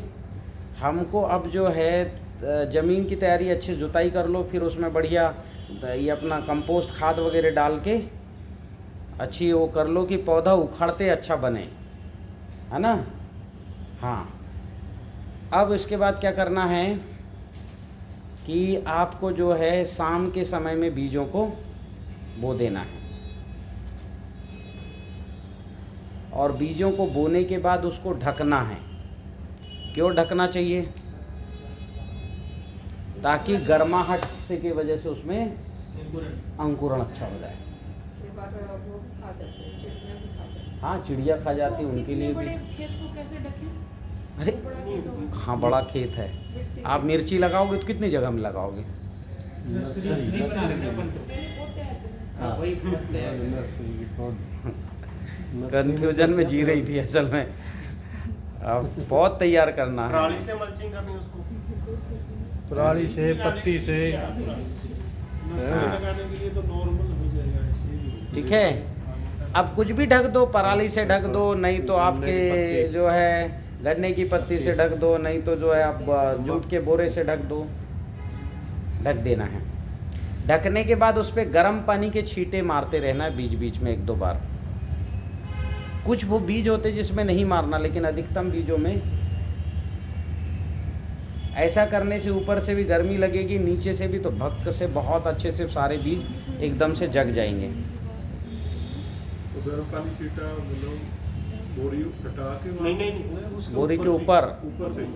हमको अब जो है ज़मीन की तैयारी, अच्छी जुताई कर लो, फिर उसमें बढ़िया ये अपना कंपोस्ट खाद वगैरह डाल के अच्छी वो कर लो कि पौधा उखड़ते अच्छा बने, है ना। हाँ, अब इसके बाद क्या करना है कि आपको जो है शाम के समय में बीजों को बो देना है, और बीजों को बोने के बाद उसको ढकना है। क्यों ढकना चाहिए, ताकि गर्माहट से की वजह से उसमें अंकुरण अच्छा हो जाए। कई बार वो भी खा जाते हैं, चिड़िया भी खा जाती हैं। हाँ, चिड़िया खा जाती है, उनके लिए बड़े भी। खेत को कैसे ढकें? अरे बड़ा खेत हो। हाँ, बड़ा खेत है, आप मिर्ची लगाओगे तो कितनी जगह में लगाओगे। नहीं बना रहे अपन तो। पहले पोते आते हैं। हाँ वही करते हैं। नर्सरी की पौध कन्फ्यूजन में जी रही थी असल में। अब बहुत तैयार करना है। पराली से मल्चिंग करनी उसको। पराली से, पत्ती से, नर्सरी लगाने के लिए तो नॉर्मल हो जाएगा ऐसे ही। ठीक है। अब कुछ भी ढक दो, पराली से ढक दो, नहीं तो आपके जो है गन्ने की पत्ती से ढक दो, नहीं तो जो है आप जूट के बोरे से ढक दो, ढक देना है। ढकने के बाद उस पर गर्म पानी के छींटे मारते रहना है बीच बीच में 1-2 बार। कुछ वो बीज होते जिसमें नहीं मारना, लेकिन अधिकतम बीजों में ऐसा करने से ऊपर से भी गर्मी लगेगी, नीचे से भी, तो भक्त से बहुत अच्छे से सारे बीज एकदम से जग जाएंगे। तो गर्म पानी छीटा, मतलब बोरी हटा के नहीं उसके बोरी के से- ऊपर से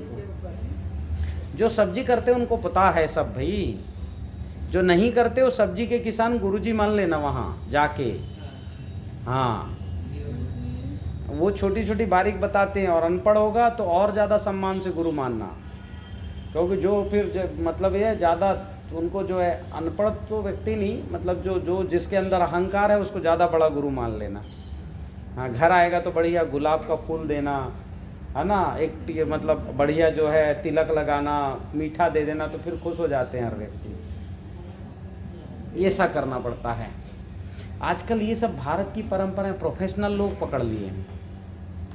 जो सब्जी करते हैं उनको पता है सब भाई, जो नहीं करते वो सब्जी के किसान गुरुजी मान लेना वहाँ जाके। हाँ, वो छोटी छोटी बारीक बताते हैं, और अनपढ़ होगा तो और ज़्यादा सम्मान से गुरु मानना, क्योंकि जो फिर मतलब ये ज़्यादा उनको जो है अनपढ़ तो व्यक्ति नहीं, मतलब जो जिसके अंदर अहंकार है उसको ज़्यादा बड़ा गुरु मान लेना। हाँ, घर आएगा तो बढ़िया गुलाब का फूल देना, है ना, एक मतलब बढ़िया जो है तिलक लगाना, मीठा दे देना, तो फिर खुश हो जाते हैं हर व्यक्ति। ऐसा करना पड़ता है। आजकल ये सब भारत की परंपराएं प्रोफेशनल लोग पकड़ लिए हैं।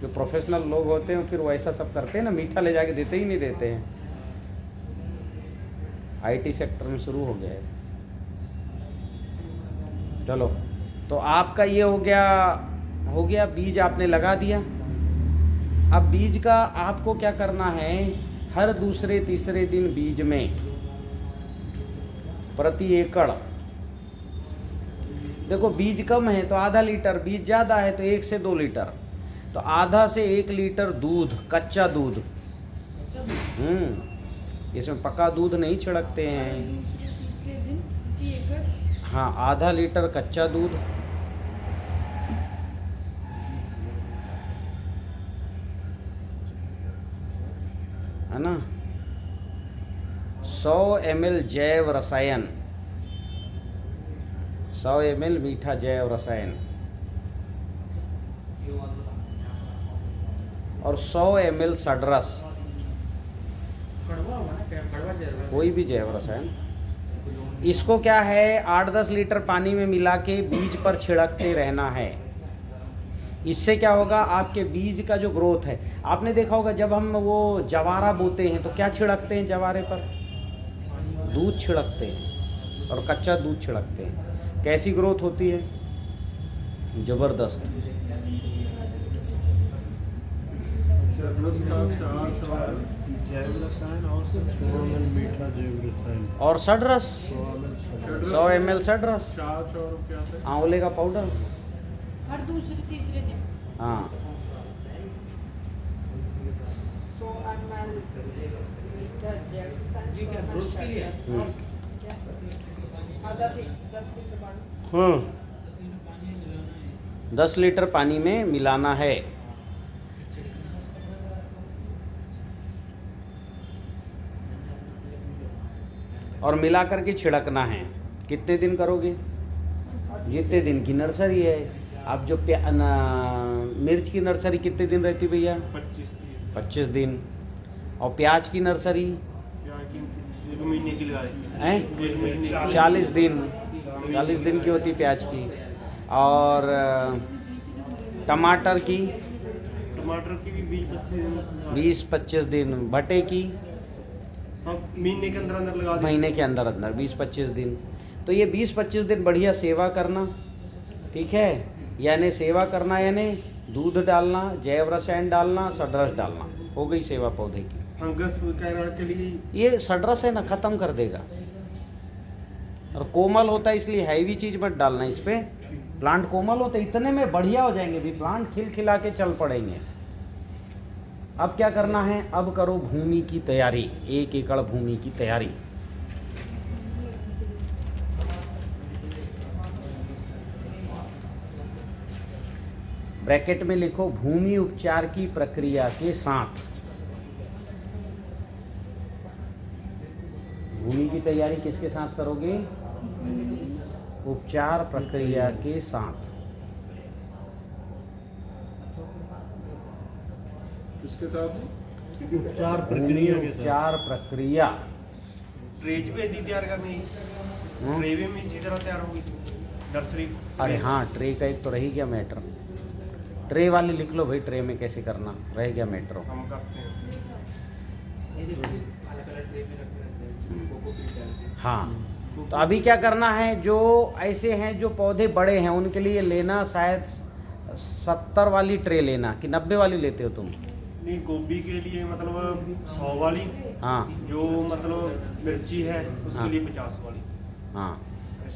जो प्रोफेशनल लोग होते हैं फिर वो ऐसा सब करते हैं ना, मीठा ले जाके देते ही नहीं देते हैं। आईटी सेक्टर में शुरू हो गया है। चलो, तो आपका ये हो गया बीज आपने लगा दिया। अब बीज का आपको क्या करना है, हर दूसरे तीसरे दिन बीज में प्रति एकड़, देखो बीज कम है तो आधा लीटर, बीज ज़्यादा है तो 1 से 2 लीटर, तो आधा से 1 लीटर दूध, कच्चा दूध, इसमें पका दूध नहीं छिड़कते हैं। दूसरे तीसरे दिन प्रति एकड़ हाँ, आधा लीटर कच्चा दूध, है ना, 100 ml जैव रसायन, 100 ml मीठा जैव रसायन और 100 ml सडरस, कड़वा होगा ना, क्या कड़वा जैव कोई भी जैव रसायन। इसको क्या है 8-10 लीटर पानी में मिला के बीज पर छिड़कते रहना है। इससे क्या होगा, आपके बीज का जो ग्रोथ है, आपने देखा होगा जब हम वो जवारा बोते हैं तो क्या छिड़कते हैं जवारे पर? दूध छिड़कते हैं और कच्चा दूध छिड़कते हैं। कैसी ग्रोथ होती है? जबरदस्त। चरस का छाछ और जैव रसायन और 100 ml मीठा जैव रसायन और सडरस 100 ml सडरस, छाछ और क्या था? आंवले का पाउडर। हर दूसरे तीसरे दिन। हाँ 100 ml मीठा जैव रसायन, ये क्या 100 ग्रोथ के लिए? क्या? आधा लीटर 10 लीटर पानी। 10 लीटर पानी में मिलाना है। और मिला करके छिड़कना है। कितने दिन करोगे? जितने दिन की नर्सरी है। अब जो मिर्च की नर्सरी कितने दिन रहती भैया? 25 दिन। और प्याज की नर्सरी 1 महीने की लगा देते हैं। हैं 1 महीने 40 दिन, 40 दिन की होती प्याज की। और टमाटर की टमाटर की भी 20-25 दिन 20-25 दिन। भटे की सब महीने के अंदर अंदर लगा देते हैं। महीने के अंदर अंदर 20-25 दिन। तो ये 20-25 दिन बढ़िया सेवा करना, ठीक है। यानी सेवा करना यानी दूध डालना, जैव रसायन डालना, सडरस डालना, हो गई सेवा पौधे की। फंगस वगैरह के लिए ये सडरस है ना, ख़त्म कर देगा। और कोमल होता है इसलिए हैवी चीज़ मत डालना इस पे। प्लांट कोमल होते इतने में बढ़िया हो जाएंगे भी, प्लांट खिलखिला के चल पड़ेंगे। अब क्या करना है? अब करो भूमि की तैयारी, 1 एकड़ भूमि की तैयारी। ब्रैकेट में लिखो भूमि उपचार की प्रक्रिया के साथ। भूमि की तैयारी किसके साथ करोगे? उपचार प्रक्रिया के साथ। किसके साथ? उपचार भूमि प्रक्रिया के साथ। उपचार प्रक्रिया। ट्रेज भी यदि तैयार करनी, ट्रे भी इसी तरह तैयार होगी नर्सरी। अरे हाँ, ट्रे का एक तो रही गया मैटर। ट्रे वाले लिख लो भाई, ट्रे में कैसे करना, रह गया मैटर। हम करते हैं अलग अलग ट्रे में रखे रहते हैं, कोकोपीट डाल के। हाँ, तो अभी क्या करना है, जो ऐसे हैं जो पौधे बड़े हैं उनके लिए लेना शायद 70 वाली ट्रे लेना, कि 90 वाली लेते हो तुम? नहीं, गोभी के लिए मतलब 100 वाली। हाँ जो मतलब मिर्ची है उसके हाँ। लिए 50 वाली। हाँ,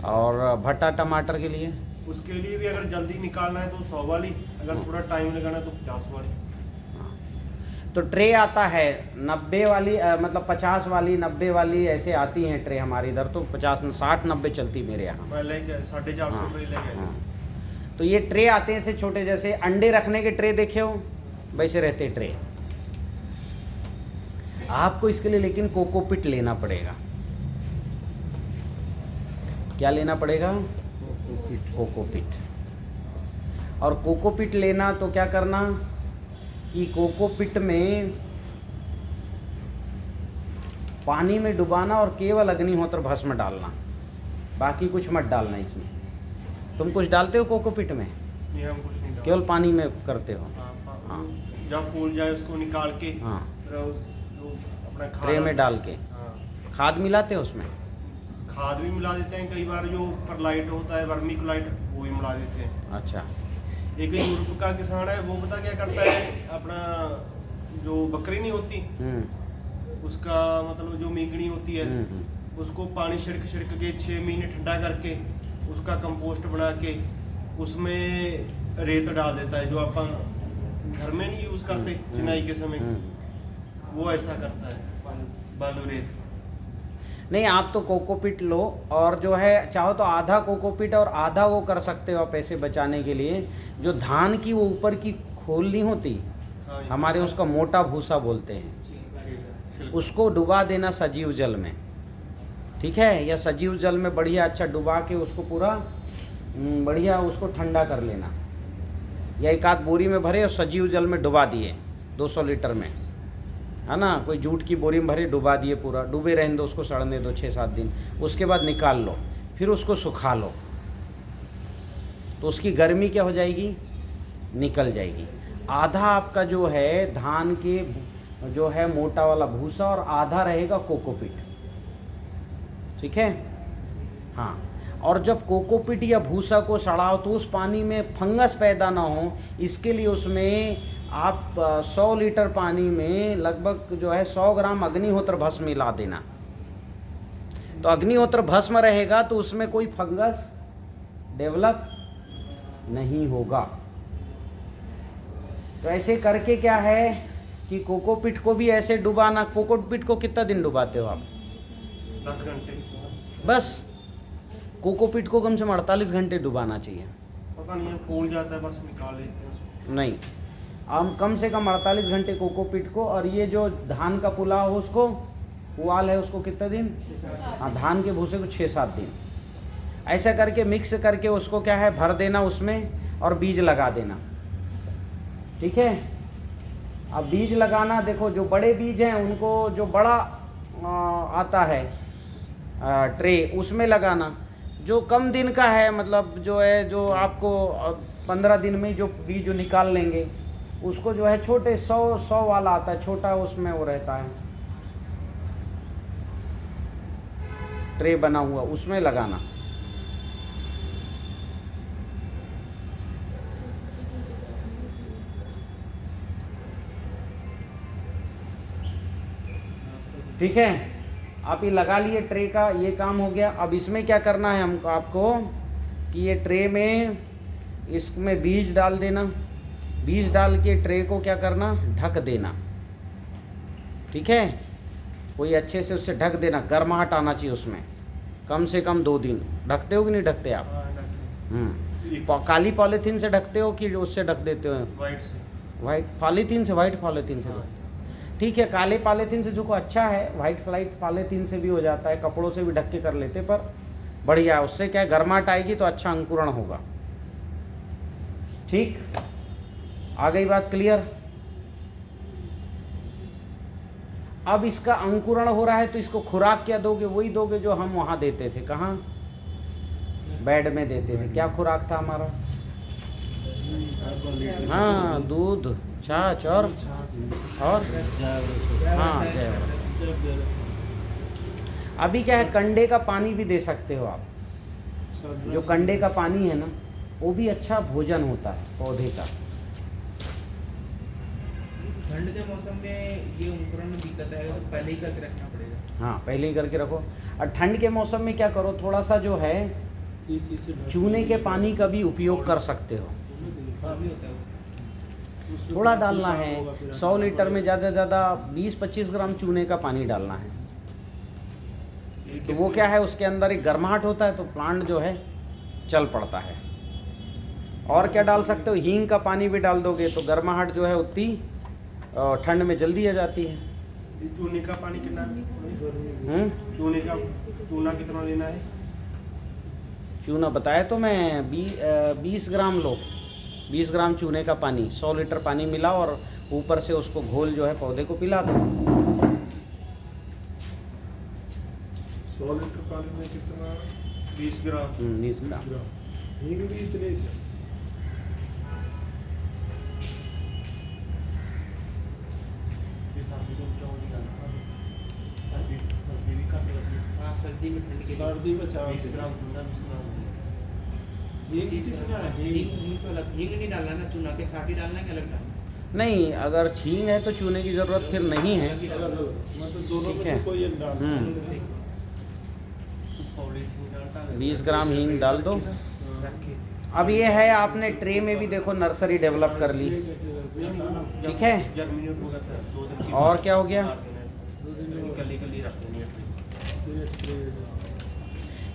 और भट्टा टमाटर के लिए? उसके लिए भी अगर जल्दी निकालना है तो 100 वाली, अगर थोड़ा टाइम लगाना है तो 50 वाली। तो ट्रे आता है 90 वाली, मतलब 50 वाली, 90 वाली, ऐसे आती हैं ट्रे हमारे इधर। तो 50, 60, 90 चलती मेरे यहाँ। मैं लेके 450 रुपये ले गया। हाँ। तो ये ट्रे आते हैं ऐसे छोटे, जैसे अंडे रखने के ट्रे देखे हो वैसे रहते ट्रे। आपको इसके लिए लेकिन कोकोपीट लेना पड़ेगा। क्या लेना पड़ेगा? कोकोपीट। और कोकोपीट लेना तो क्या करना कि कोकोपीट में पानी में डुबाना और केवल अग्निहोत्र भस्म डालना, बाकी कुछ मत डालना इसमें। तुम कुछ डालते हो कोकोपीट में? नहीं, हम कुछ नहीं डालते। केवल पानी में करते हो? हाँ, जब फूल जाए उसको निकाल के हाँ, फिर जो अपना खाद ट्रे में डाल के। हाँ, खाद मिलाते हो उसमें? खाद भी मिला देते हैं। कई बार जो परलाइट होता है, वर्मीक्लाइट, वो भी मिला देते हैं। अच्छा। एक यूरोप का किसान है, वो पता क्या करता है, अपना जो बकरी नहीं होती उसका मतलब जो मींगनी होती है, उसको पानी छिड़क के 6 महीने ठंडा करके उसका कंपोस्ट बना के उसमें रेत डाल देता है, जो अपन घर में नहीं यूज करते चिनाई के समय, वो ऐसा करता है, बालू रेत। नहीं, आप तो कोकोपीट लो, और जो है चाहो तो आधा कोकोपीट और आधा वो कर सकते हो आप पैसे बचाने के लिए। जो धान की वो ऊपर की खोल नहीं होती, हाँ, हमारे उसका मोटा भूसा बोलते हैं, उसको डुबा देना सजीव जल में। ठीक है, या सजीव जल में बढ़िया अच्छा डुबा के उसको पूरा बढ़िया उसको ठंडा कर लेना, या एक आध बोरी में भरे और सजीव जल में डुबा दिए 200 लीटर में, है ना, कोई जूट की बोरी में भरे डुबा दिए, पूरा डूबे रहने दो, उसको सड़ने दो 6-7 दिन, उसके बाद निकाल लो, फिर उसको सुखा लो, तो उसकी गर्मी क्या हो जाएगी, निकल जाएगी। आधा आपका जो है धान के जो है मोटा वाला भूसा और आधा रहेगा कोकोपीट, ठीक है। हाँ, और जब कोकोपीट या भूसा को सड़ाओ तो उस पानी में फंगस पैदा ना हो, इसके लिए उसमें आप 100 लीटर पानी में लगभग जो है 100 ग्राम अग्निहोत्र भस्म मिला देना, तो अग्निहोत्र भस्म रहेगा तो उसमें कोई फंगस डेवलप नहीं होगा। तो ऐसे करके क्या है कि कोकोपीट को भी ऐसे डुबाना। कोकोपीट को कितना दिन डुबाते हो आप? 10 घंटे बस कोकोपीट को कम से कम 48 घंटे डुबाना चाहिए। पता नहीं है, फूल जाता है, बस निकाल लेते हैं उसको। नहीं, हम कम से कम 48 घंटे कोकोपीट को, और ये जो धान का पुलाव हो उसको, पुआल है उसको कितना दिन, हाँ धान के भूसे को 6-7 दिन, ऐसा करके मिक्स करके उसको क्या है भर देना उसमें और बीज लगा देना, ठीक है। अब बीज लगाना, देखो जो बड़े बीज हैं उनको जो बड़ा आता है ट्रे उसमें लगाना, जो कम दिन का है मतलब जो है जो आपको 15 दिन में जो बीज जो निकाल लेंगे उसको जो है छोटे 100 वाला आता है छोटा, उसमें वो रहता है ट्रे बना हुआ, उसमें लगाना। ठीक है, आप ये लगा लिए ट्रे का, ये काम हो गया। अब इसमें क्या करना है हमको आपको कि ये ट्रे में इसमें बीज डाल देना, बीज डाल के ट्रे को क्या करना, ढक देना, ठीक है। कोई अच्छे से उससे ढक देना, गर्माहट आना चाहिए उसमें, कम से कम 2 दिन। ढकते हो कि नहीं ढकते आप? काली पॉलीथीन से ढकते हो कि उससे ढक देते हो? वाइट से, वाइट पॉलीथीन से, वाइट पॉलीथीन से ठीक है। काले पॉलीथीन से जो को अच्छा है, वाइट पॉलीथीन से भी हो जाता है, कपड़ों से भी ढक के कर लेते, पर बढ़िया है, उससे क्या है गर्माहट आएगी तो अच्छा अंकुरण होगा। ठीक, आ गई बात क्लियर? अब इसका अंकुरण हो रहा है तो इसको खुराक क्या दोगे? वही दोगे जो हम वहाँ देते थे। कहाँ? बेड में देते थे। क्या खुराक था हमारा? हाँ, दूध, छाछ और हाँ जैव। अभी क्या है, कंडे का पानी भी दे सकते हो आप। जो कंडे का पानी है ना, वो भी अच्छा भोजन होता है पौधे का। ठंड के मौसम में ये अंकुरण में दिक्कत है तो पहले ही करके रखना पड़ेगा। हाँ, पहले ही करके रखो। और ठंड के मौसम में क्या करो, थोड़ा सा जो है चूने के पानी का भी उपयोग कर सकते हो। थोड़ा डालना है, 100 लीटर में ज़्यादा से ज़्यादा 20-25 ग्राम चूने का पानी डालना है। तो वो क्या है, उसके अंदर एक गर्माहट होता है तो प्लांट जो है चल पड़ता है। और क्या डाल सकते हो, हींग का पानी भी डाल दोगे तो गर्माहट जो है उतनी ठंड में जल्दी आ जाती है। चूने का पानी कितना? चूना कितना लेना है? चूना बताया तो मैं 20 ग्राम लो। 20 ग्राम चूने का पानी, 100 लीटर पानी मिला और ऊपर से उसको घोल जो है पौधे को पिला दो। 100 लीटर पानी में कितना? 20 ग्राम। 20 ग्राम। हींग भी इतने से? सर्दी में ठंड के सर्दी में 20 ग्राम चूना, 20 ग्राम हींग तो अलग, हींग नहीं डालना ना, चूना के साथ ही डालना है, अलग डालना? नहीं, अगर हींग है तो चूने की ज़रूरत फिर नहीं है। मतलब दोनों में ठीक से है। कोई एक डाल सकते हैं। 20 ग्राम हींग डाल दो। अब ये है, आपने ट्रे में भी देखो नर्सरी डेवलप कर ली, ठीक है। और क्या हो गया,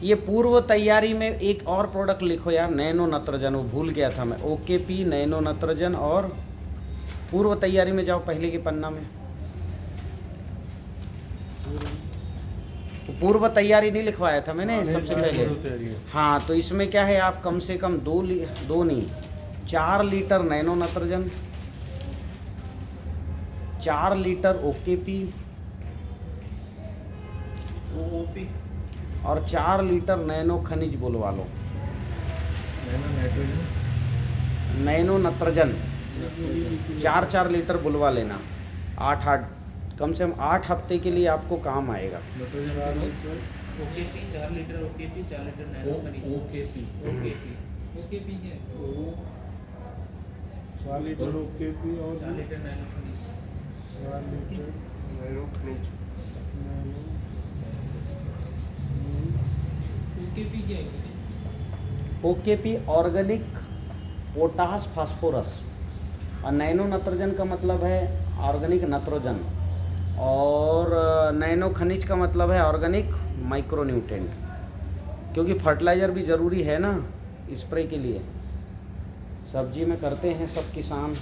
ये पूर्व तैयारी में एक और प्रोडक्ट लिखो यार, नैनो नत्रजन, वो भूल गया था मैं। OKP, नैनो नत्रजन, और पूर्व तैयारी में जाओ पहले के पन्ना में, पूर्व तैयारी नहीं लिखवाया था मैंने सबसे पहले। तैयारी है। हाँ, तो इसमें क्या है, आप कम से कम 4 लीटर नैनो नत्रजन, 4 लीटर OKP ओपी और 4 लीटर नैनो खनिज बुलवा लो। नैनो नत्रजन 4 लीटर बुलवा लेना। 8 कम से कम 8 हफ्ते के लिए आपको काम आएगा। ओकेपी 4 लीटर, ओकेपी 4 लीटर नैनो खनिज, ओकेपी ओकेपी है 4 लीटर OKP और 4 लीटर नैनो खनिज। 4 लीटर नैनो खनिज। ओकेपी क्या है? OKP ऑर्गेनिक पोटास फास्फोरस, और नैनो नत्रजन का मतलब है ऑर्गेनिक नत्रोजन, और नैनो खनिज का मतलब है ऑर्गेनिक माइक्रोन्यूट्रेंट, क्योंकि फर्टिलाइज़र भी ज़रूरी है ना स्प्रे के लिए। सब्जी में करते हैं सब किसान।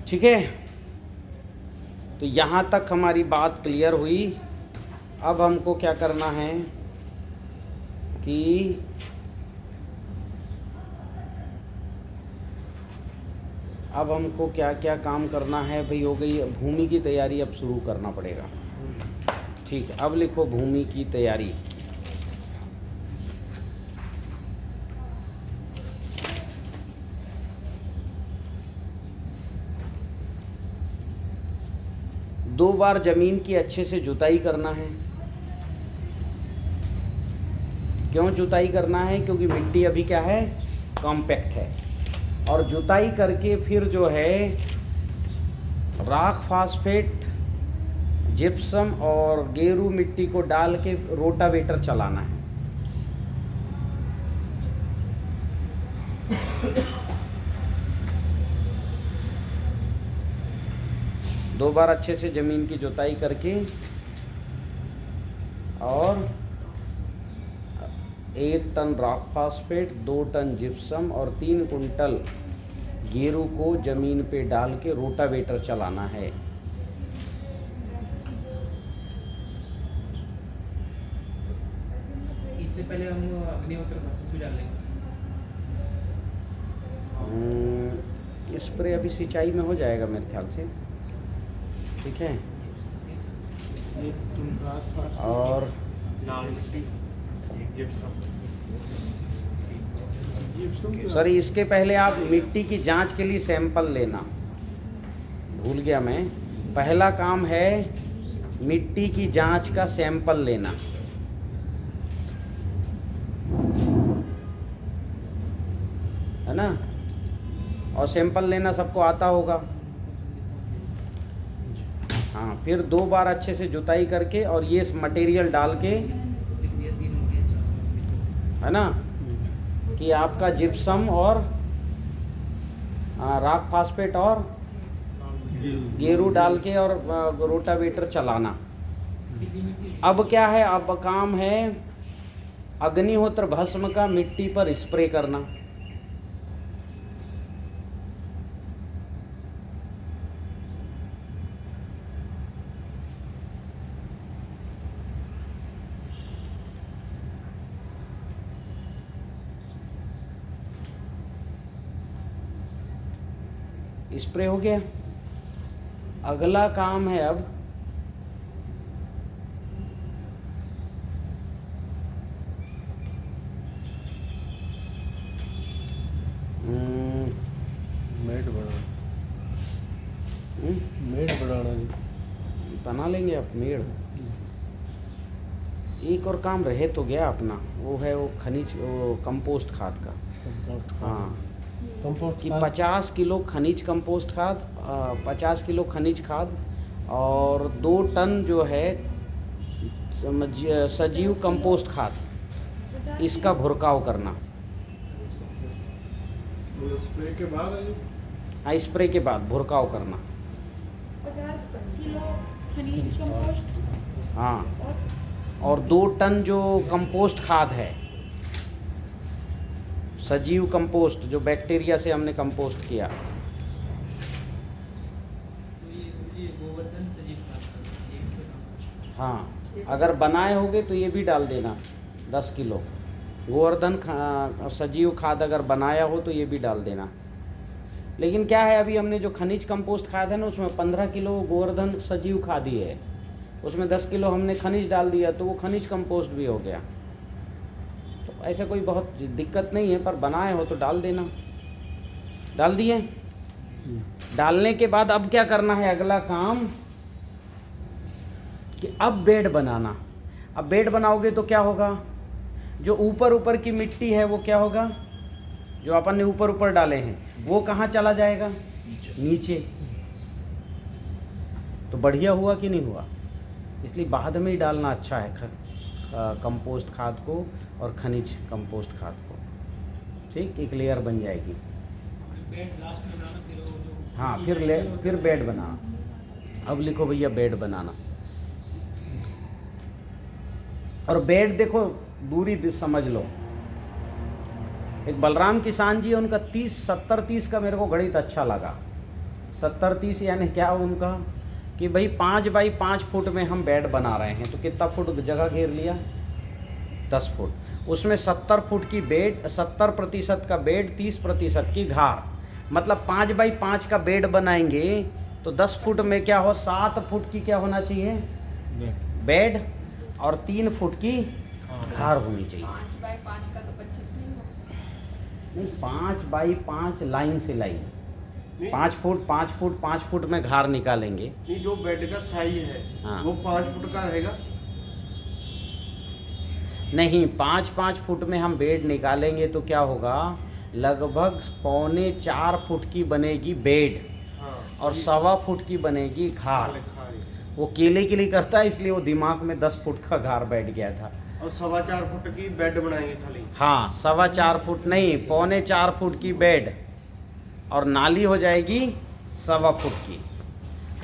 ठीक है, तो यहाँ तक हमारी बात क्लियर हुई। अब हमको क्या करना है कि अब हमको क्या क्या काम करना है भाई। हो गई भूमि की तैयारी, अब शुरू करना पड़ेगा। ठीक है, अब लिखो भूमि की तैयारी। दो बार ज़मीन की अच्छे से जुताई करना है। क्यों जुताई करना है? क्योंकि मिट्टी अभी क्या है, कॉम्पैक्ट है। और जुताई करके फिर जो है राख, फास्फेट, जिप्सम और गेरू मिट्टी को डाल के रोटावेटर चलाना है। दो बार अच्छे से ज़मीन की जुताई करके और 1 ton rock phosphate, 2 ton gypsum और 3 कुंटल गेरू को ज़मीन पे डाल के रोटावेटर चलाना है। इससे पहले हम अग्निहोत्र फसल भी डालेंगे। स्प्रे अभी सिंचाई में हो जाएगा मेरे ख्याल से। ठीक है, और लाल मिट्टी, सर इसके पहले आप मिट्टी की जांच के लिए सैंपल लेना। भूल गया मैं, पहला काम है मिट्टी की जांच का सैंपल लेना। है ना? और सैंपल लेना सबको आता होगा। हाँ, फिर 2 बार अच्छे से जुताई करके और ये मटेरियल डाल के, है ना, कि आपका जिप्सम और राख फास्फेट और गेरू डाल के और रोटावेटर चलाना। अब क्या है, अब काम है अग्निहोत्र भस्म का मिट्टी पर स्प्रे करना। स्प्रे हो गया। अगला काम है अब मेड बनाना। मेड बनाना जी, बना लेंगे आप मेड़। एक और काम रहे तो गया अपना, वो है वो खनिज, वो कंपोस्ट खाद का। हाँ, कंपोस्ट कि खाद। 50 किलो खनिज कंपोस्ट खाद, 50 किलो खनिज खाद और 2 टन जो है सजीव कंपोस्ट खाद, इसका भुरकाव करना। स्प्रे के बाद है? हाँ, स्प्रे के बाद भुरकाव करना। 50 किलो खनिज कंपोस्ट हाँ, और और 2 टन जो कंपोस्ट खाद है, सजीव कंपोस्ट, जो बैक्टीरिया से हमने कंपोस्ट किया। तो ये गोवर्धन सजीव खाद का एक कंपोस्ट। हाँ, अगर बनाए होगे तो ये भी डाल देना 10 किलो। गोवर्धन सजीव खाद अगर बनाया हो तो ये भी डाल देना। लेकिन क्या है, अभी हमने जो खनिज कंपोस्ट खाद है ना, उसमें 15 किलो गोवर्धन सजीव खाद ही है, उसमें 10 किलो हमने खनिज डाल दिया, तो वो खनिज कंपोस्ट भी हो गया। तो ऐसा कोई बहुत दिक्कत नहीं है, पर बनाए हो तो डाल देना। डाल दिए। डालने के बाद अब क्या करना है, अगला काम कि अब बेड बनाना। अब बेड बनाओगे तो क्या होगा, जो ऊपर ऊपर की मिट्टी है वो क्या होगा, जो अपन ने ऊपर ऊपर डाले हैं वो कहाँ चला जाएगा, नीचे। तो बढ़िया हुआ कि नहीं हुआ, इसलिए बाद में ही डालना अच्छा है कंपोस्ट खाद को और खनिज कंपोस्ट खाद को। ठीक, एक लेयर बन जाएगी। बेड लास्ट में बनाना, फिर वो जो हाँ, फिर बेड बनाना। अब लिखो भैया बेड बनाना। और बेड देखो, दूरी समझ लो। एक बलराम किसान जी है, उनका 70-30 का मेरे को गणित अच्छा लगा। 70-30 यानी क्या उनका, कि भाई 5 बाई 5 फुट में हम बेड बना रहे हैं, तो कितना फुट जगह घेर लिया, 10 फुट। उसमें 70 फुट की बेड, 70% का बेड, 30% की घार, मतलब 5 बाई 5 का बेड बनाएंगे तो 10 फुट में क्या हो, 7 फुट की क्या होना चाहिए, बेड, और 3 फुट की घार होनी चाहिए। 5 बाई 5 का तो 25 नहीं होगा। नहीं, 5 बाई 5 लाइन से लाइन, 5 फुट में घार निकालेंगे। नहीं, जो बेड का साइज है हाँ। वो 5 फुट का रहेगा। नहीं, 5 फुट में हम बेड निकालेंगे तो क्या होगा, लगभग 3.25 फुट की बनेगी बेड, हाँ। और 1.25 फुट की बनेगी घार। वो केले के लिए करता है, इसलिए वो दिमाग में 10 फुट का घार बैठ गया था। और 4.25 फुट की बेड बनाएंगे खाली। हाँ, 4.25 फुट नहीं, 3.25 फुट की बेड, और नाली हो जाएगी 1.25 फुट की।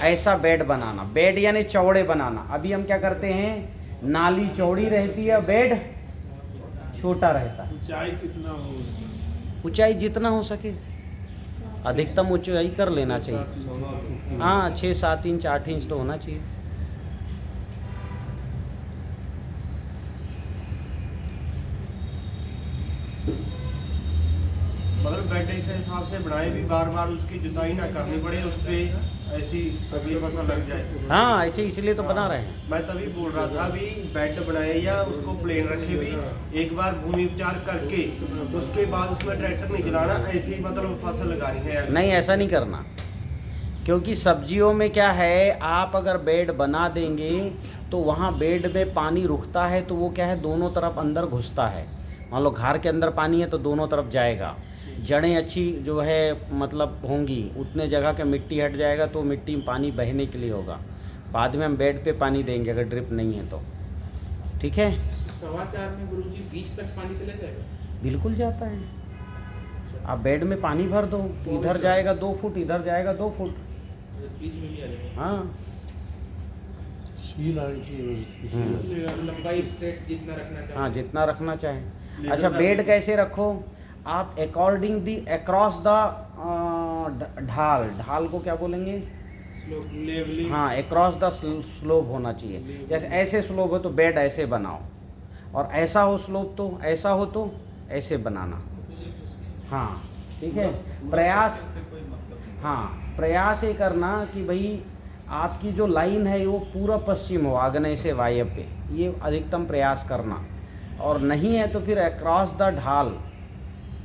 ऐसा बेड बनाना। बेड यानी चौड़े बनाना। अभी हम क्या करते हैं, नाली चौड़ी रहती है, बेड छोटा रहता है। ऊंचाई कितना हो उसकी? ऊंचाई जितना हो सके, अधिकतम ऊंचाई कर लेना चाहिए। हाँ, 6-7 इंच 8 इंच तो होना चाहिए। मतलब बेड इस हिसाब से बनाए भी, बार बार उसकी जुताई ना करनी पड़े, उस पे ऐसी सभी फसल लग जाए। हाँ, ऐसे इसलिए तो बना रहे हैं। मैं तभी बोल रहा था, अभी बेड बनाए या उसको प्लेन रखे भी, एक बार भूमि उपचार करके उसके बाद उसमें ट्रैक्टर नहीं चलाना, ऐसी मतलब फसल लगानी है। नहीं, ऐसा नहीं करना, क्योंकि सब्जियों में क्या है, आप अगर बेड बना देंगे तो वहाँ बेड में पानी रुकता है, तो वो क्या है, दोनों तरफ अंदर घुसता है। मान लो घार के अंदर पानी है तो दोनों तरफ जाएगा। जड़ें अच्छी जो है मतलब होंगी, उतने जगह के मिट्टी हट जाएगा, तो मिट्टी में पानी बहने के लिए होगा। बाद में हम बेड पे पानी देंगे अगर ड्रिप नहीं है तो। ठीक है, 4.25 में गुरुजी 20 तक पानी चले जाएगा? बिल्कुल जाता है। आप बेड में पानी भर दो, इधर जाएगा 2 फुट, इधर जाएगा 2 फुट। बीच में भी आ जाएगा। हाँ, सील आनी चाहिए। लंबाई स्ट्रेट जितना रखना चाहिए। हाँ, जितना रखना चाहें। अच्छा, बेड कैसे रखो आप, अकॉर्डिंग दी अक्रॉस द ढाल। ढाल को क्या बोलेंगे, स्लोप, लेवलिंग। हाँ, अक्रॉस द स्लोप होना चाहिए। जैसे ऐसे स्लोप है तो बेड ऐसे बनाओ, और ऐसा हो स्लोप तो ऐसा हो तो ऐसे बनाना। हाँ, ठीक है। प्रयास, हाँ, प्रयास ये करना कि भाई आपकी जो लाइन है वो पूरा पश्चिम हो, आग्नेय से वायव्य, ये अधिकतम प्रयास करना। और नहीं है तो फिर अक्रॉस द ढाल,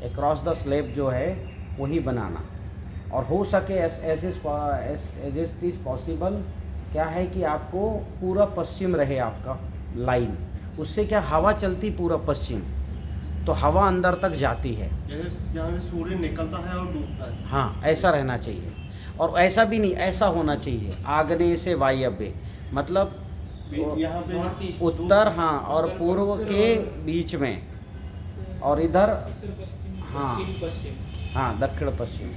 अक्रॉस द स्लेब जो है वही बनाना। और हो सके एज इट इज़ पॉसिबल क्या है कि आपको पूरा पश्चिम रहे आपका लाइन, उससे क्या हवा चलती पूरा पश्चिम, तो हवा अंदर तक जाती है। जैसे जहाँ से सूर्य निकलता है और डूबता है। हाँ, ऐसा रहना चाहिए। और ऐसा भी नहीं, ऐसा होना चाहिए आग्नेय से वायव्य, मतलब यहाँ पे उत्तर, हाँ, और पूर्व के बीच में, और इधर हाँ, दक्षिण पश्चिम। हाँ, दक्षिण पश्चिम,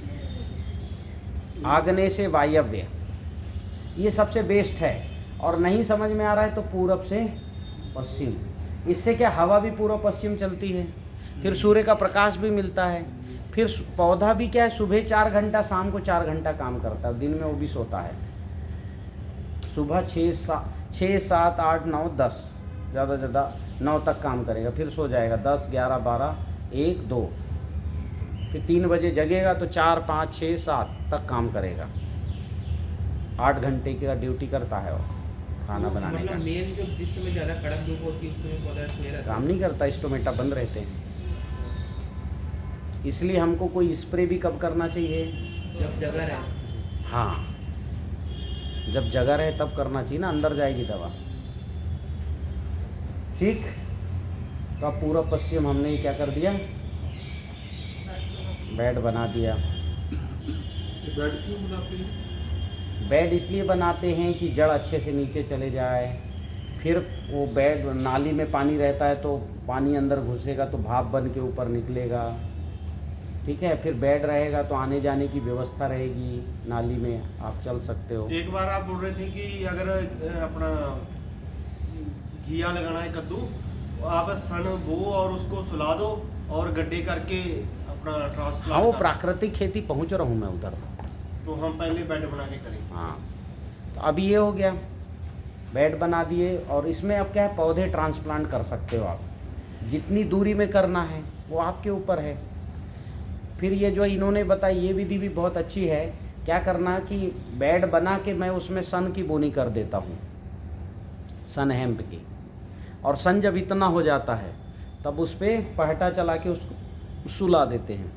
आग्नेय से वायव्य, ये सबसे बेस्ट है। और नहीं समझ में आ रहा है तो पूरब से पश्चिम। इससे क्या हवा भी पूर्व पश्चिम चलती है, फिर सूर्य का प्रकाश भी मिलता है, फिर पौधा भी क्या है सुबह 4 घंटा, शाम को 4 घंटा काम करता है, दिन में वो भी सोता है। सुबह 6, 7, 8, 9, 10, ज़्यादा से ज़्यादा 9 तक काम करेगा, फिर सो जाएगा 10, 11, 12, 1, 2, फिर 3 बजे जगेगा तो 4, 5, 6, 7 तक काम करेगा। 8 घंटे का ड्यूटी करता है वो खाना बनाने का। मतलब मेन जो जिस समय ज़्यादा कड़क धूप होती है उस समय पौधा सोया रहता है। काम नहीं करता, स्टोमेटा बंद रहते हैं। इसलिए हमको कोई स्प्रे भी कब करना चाहिए? जब जगह रहे। हाँ, जब जगह रहे तब करना चाहिए ना, अंदर जाएगी दवा। ठीक, तो अब पूरा पश्चिम हमने क्या कर दिया, बेड बना दिया। बेड क्यों बनाते हैं? बेड इसलिए बनाते हैं कि जड़ अच्छे से नीचे चले जाए, फिर वो बेड नाली में पानी रहता है तो पानी अंदर घुसेगा तो भाप बन के ऊपर निकलेगा। ठीक है, फिर बेड रहेगा तो आने जाने की व्यवस्था रहेगी, नाली में आप चल सकते हो। एक बार आप बोल रहे थे कि अगर अपना घिया लगाना है कद्दू, आप सन बो और उसको सुला दो और गड्ढे करके अपना ट्रांसप्लांट। हाँ, वो प्राकृतिक खेती पहुंच रहा हूँ मैं उधर, तो हम पहले बेड बना के करें। हाँ, तो अभी ये हो गया, बेड बना दिए। और इसमें अब क्या है, पौधे ट्रांसप्लांट कर सकते हो आप, जितनी दूरी में करना है वो आपके ऊपर है। फिर ये जो इन्होंने बताई ये विधि भी बहुत अच्छी है। क्या करना कि बेड बना के मैं उसमें सन की बोनी कर देता हूँ, सन हेम्प की, और सन जब इतना हो जाता है तब उस पर पहटा चला के उसको सुला देते हैं।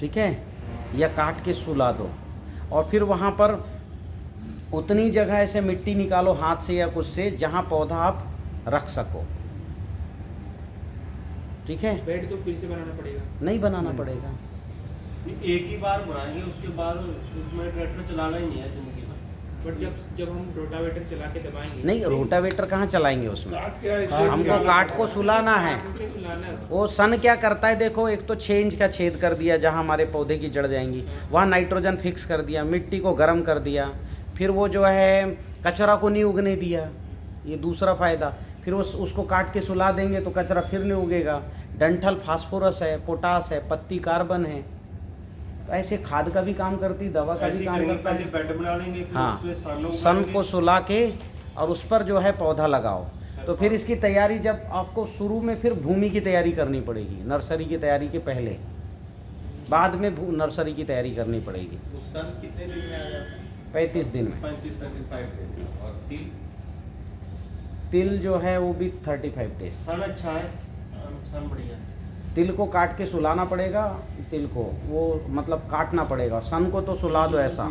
ठीक है, या काट के सुला दो, और फिर वहाँ पर उतनी जगह ऐसे मिट्टी निकालो हाथ से या कुछ से जहाँ पौधा आप रख सको। ठीक है, बेड तो फिर से बनाना पड़ेगा? नहीं बनाना पड़ेगा, एक ही बार बनाएंगे, उसके बाद उसमें ट्रैक्टर चलाना ही नहीं है जिंदगी में। बट जब हम रोटावेटर चला के दबाएंगे। नहीं रोटावेटर कहाँ चलाएंगे उसमें, काट के ऐसे हमको काट को सुलाना है। सुलाना है उसको। वो सन क्या करता है, देखो एक तो 6 इंच का छेद कर दिया जहाँ हमारे पौधे की जड़ जाएंगी, वहाँ नाइट्रोजन फिक्स कर दिया, मिट्टी को गर्म कर दिया, फिर वो जो है कचरा को नहीं उगने दिया, ये दूसरा फ़ायदा। फिर उसको काट के सुला देंगे तो कचरा फिर नहीं उगेगा। डंठल फास्फोरस है, पोटास है, पत्ती कार्बन है, तो ऐसे खाद का भी काम करती, दवा का भी काम करता पहले है। बेड बना लेंगे, फिर हाँ, उस पे सन को सुला के और उस पर जो है पौधा लगाओ। तो फिर इसकी तैयारी जब आपको शुरू में फिर भूमि की तैयारी करनी पड़ेगी, नर्सरी की तैयारी के पहले, बाद में नर्सरी की तैयारी करनी पड़ेगी। उस सन कितने दिन में आ जाता है? 35 दिन में। 35 दिन। और तिल जो है वो भी 35 डेज। सन अच्छा है, सन बढ़िया है। तिल को काट के सुलाना पड़ेगा, तिल को वो मतलब काटना पड़ेगा। सन को तो सुला दो ऐसा,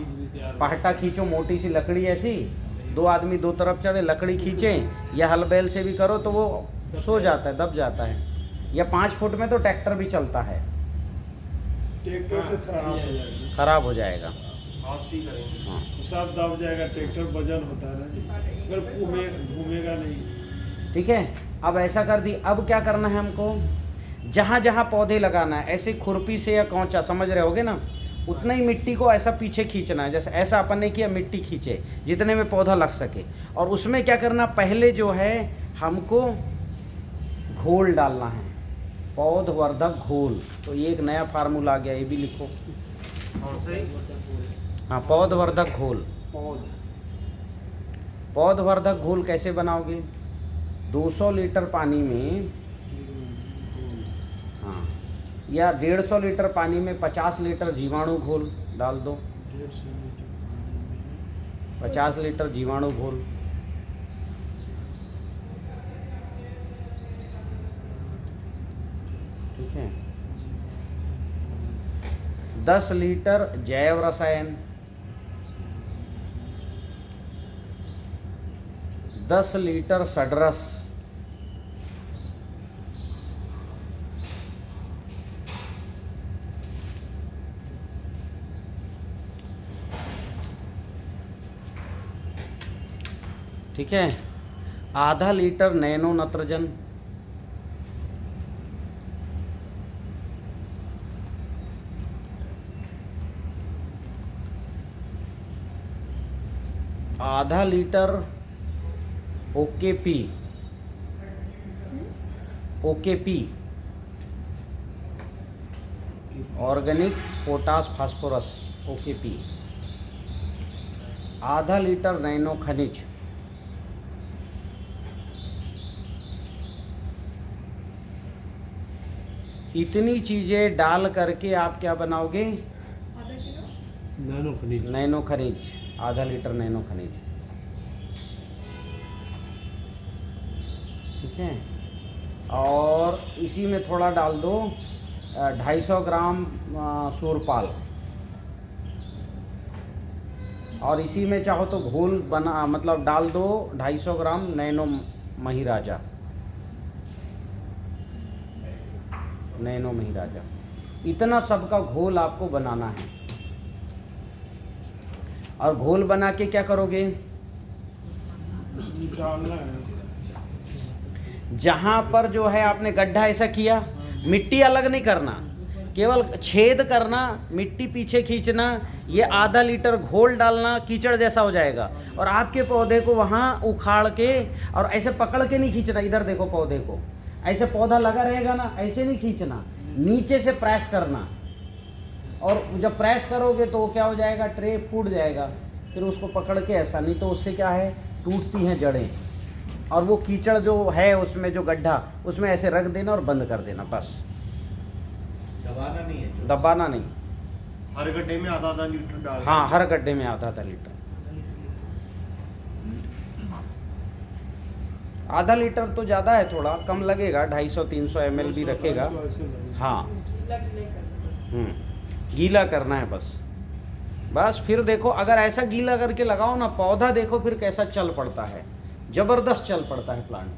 पहटा खींचो, मोटी सी लकड़ी ऐसी, 2 आदमी 2 तरफ चढ़े, लकड़ी खींचें, या हल बैल से भी करो तो वो सो जाता है, दब जाता है। या 5 फुट में तो ट्रैक्टर भी चलता है, ट्रैक्टर से खराब हो जाएगा। हाथ से ही करेंगे। हाँ, सब दब जाएगा, ट्रैक्टर वजन होता है ना, अगर घूमेगा नहीं। ठीक है, अब ऐसा कर दी। अब क्या करना है हमको, जहाँ जहाँ पौधे लगाना है ऐसे खुरपी से या कौचा, समझ रहे होगे ना, उतना ही मिट्टी को ऐसा पीछे खींचना है। जैसे ऐसा अपन ने किया, मिट्टी खींचे जितने में पौधा लग सके। और उसमें क्या करना, पहले जो है हमको घोल डालना है, पौधवर्धक घोल। तो ये एक नया फार्मूला आ गया, ये भी लिखो। कौन सा ही? हाँ, पौधवर्धक घोल। पौधवर्धक घोल कैसे बनाओगे, 200 लीटर पानी में, हाँ, या 150 लीटर पानी में 50 लीटर जीवाणु घोल डाल दो। 50 लीटर जीवाणु घोल, ठीक है। 10 लीटर जैव रसायन, 10 लीटर सडरस, 1/2 लीटर नैनो नत्रजन, 1/2 litre OKP, OKP organic potash phosphorus, OKP, आधा लीटर नैनो खनिज, इतनी चीजें डाल करके आप क्या बनाओगे? आधा किलो नैनो खनिज। नैनो खनिज, आधा लीटर नैनो खनिज, ठीक है। और इसी में थोड़ा डाल दो 250 ग्राम सूरपाल, और इसी में चाहो तो घोल बना मतलब डाल दो 250 ग्राम नैनो महिराजा, नैनो महिराजा। इतना सबका घोल आपको बनाना है। और घोल बना के क्या करोगे? जहां पर जो है आपने गड्ढा ऐसा किया, मिट्टी अलग नहीं करना, केवल छेद करना, मिट्टी पीछे खींचना, ये आधा लीटर घोल डालना, कीचड़ जैसा हो जाएगा। और आपके पौधे को वहाँ उखाड़ के और ऐसे पकड़ के नहीं खींचना, इधर देखो पौधे को, ऐसे पौधा लगा रहेगा ना, ऐसे नहीं खींचना, नीचे से प्रेस करना। और जब प्रेस करोगे तो वो क्या हो जाएगा? ट्रे फूट जाएगा। फिर उसको पकड़ के ऐसा, नहीं तो उससे क्या है, टूटती हैं जड़ें, और वो कीचड़ जो है उसमें जो गड्ढा, उसमें ऐसे रख देना और बंद कर देना, बस। दबाना नहीं है, दबाना नहीं। हर गड्ढे में आधा आधा लीटर डाल। हाँ, हर गड्ढे में आधा आधा लीटर। आधा लीटर तो ज़्यादा है, थोड़ा कम लगेगा, 250-300 ml भी रखेगा। हाँ, गीला भी नहीं करना बस। गीला करना है बस। बस फिर देखो, अगर ऐसा गीला करके लगाओ ना, पौधा देखो फिर कैसा चल पड़ता है, जबरदस्त चल पड़ता है प्लांट।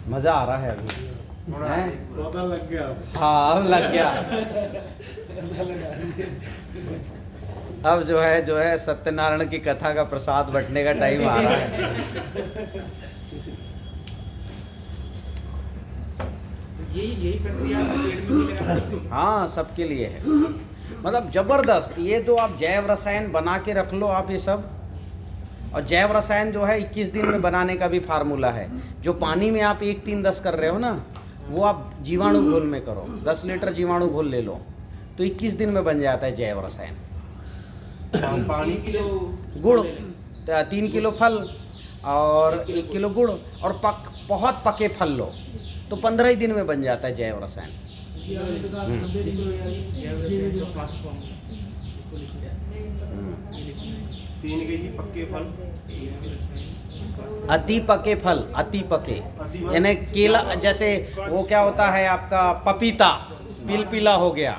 मजा आ रहा है अभी, हैं? पौधा लग गया। हाँ, अब लग गया। अब जो है सत्यनारायण की कथा का प्रसाद बंटने का टाइम आ रहा है। यही प्रक्रिया पेड़ में मिलेगा। हाँ, सबके लिए है, मतलब जबरदस्त। ये तो आप जैव रसायन बना के रख लो आप ये सब। और जैव रसायन जो है 21 दिन में बनाने का भी फार्मूला है। जो पानी में आप 1-3-10 कर रहे हो ना, वो आप जीवाणु घोल में करो। 10 लीटर जीवाणु घोल ले लो तो 21 दिन में बन जाता है जैव रसायन। पानी किलो गुड़ 3 किलो फल और 1 किलो गुड़, और बहुत पके फल लो तो 15 ही दिन में बन जाता है जैव रसायन। ये आपने तो कहा 90 किलो या जैव रसायन का फास्ट फॉर्म इसको लिखा है। 3 केजी पक्के फल, अति पके फल, अति पके यानी केला, जैसे वो क्या होता है आपका पपीता पिलपिला हो गया,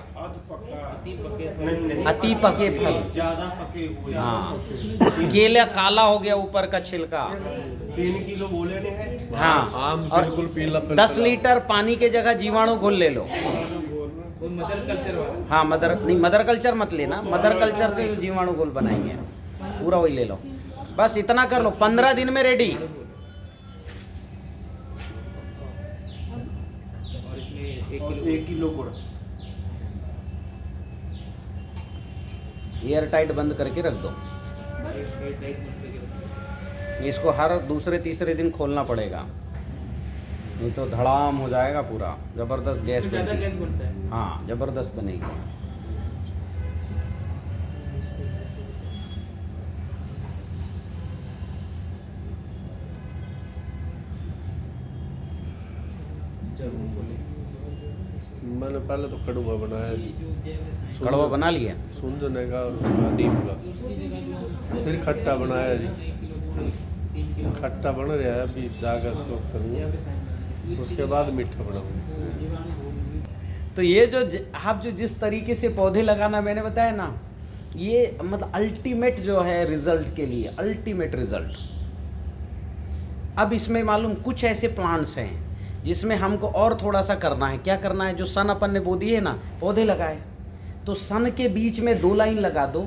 अति पके फल। ज्यादा पके हुए। हाँ, केला काला हो गया ऊपर का छिलका। 3 किलो वो लेने हैं। हाँ, आम और बिल्कुल पीला 10 लीटर पानी के जगह जीवाणु घोल ले लो। वो मदर कल्चर वाला। हाँ, मदर कल्चर मत लेना, मदर कल्चर से जीवाणु घोल बनाएंगे, पूरा वही ले लो। बस इतना कर लो, 15 दिन में रेडी। और इसमें 1 किलो गुड़। एयर टाइट बंद करके रख दो। इसको हर दूसरे तीसरे दिन खोलना पड़ेगा, नहीं तो धड़ाम हो जाएगा पूरा। जबरदस्त गैस ज़्यादा बनती है। गैस बनता है। हाँ, जबरदस्त बनेगी। मैंने पहले तो कड़वा बनाया जी, कड़वा बना लिया। सूंदने का नीम का, फिर खट्टा बनाया जी, खट्टा बन रहा है अभी, जाकर तो करूँगा, उसके बाद मीठा बनाऊंगा। तो ये जो आप जो जिस तरीके से पौधे लगाना मैंने बताया ना, ये मतलब अल्टीमेट जो है रिजल्ट के लिए, अल्टीमेट रिजल्ट। अब इसमें मालूम कुछ ऐसे प्लांट्स हैं जिसमें हमको और थोड़ा सा करना है। क्या करना है? जो सन अपन ने बो दिए ना, पौधे लगाए, तो सन के बीच में 2 लाइन लगा दो।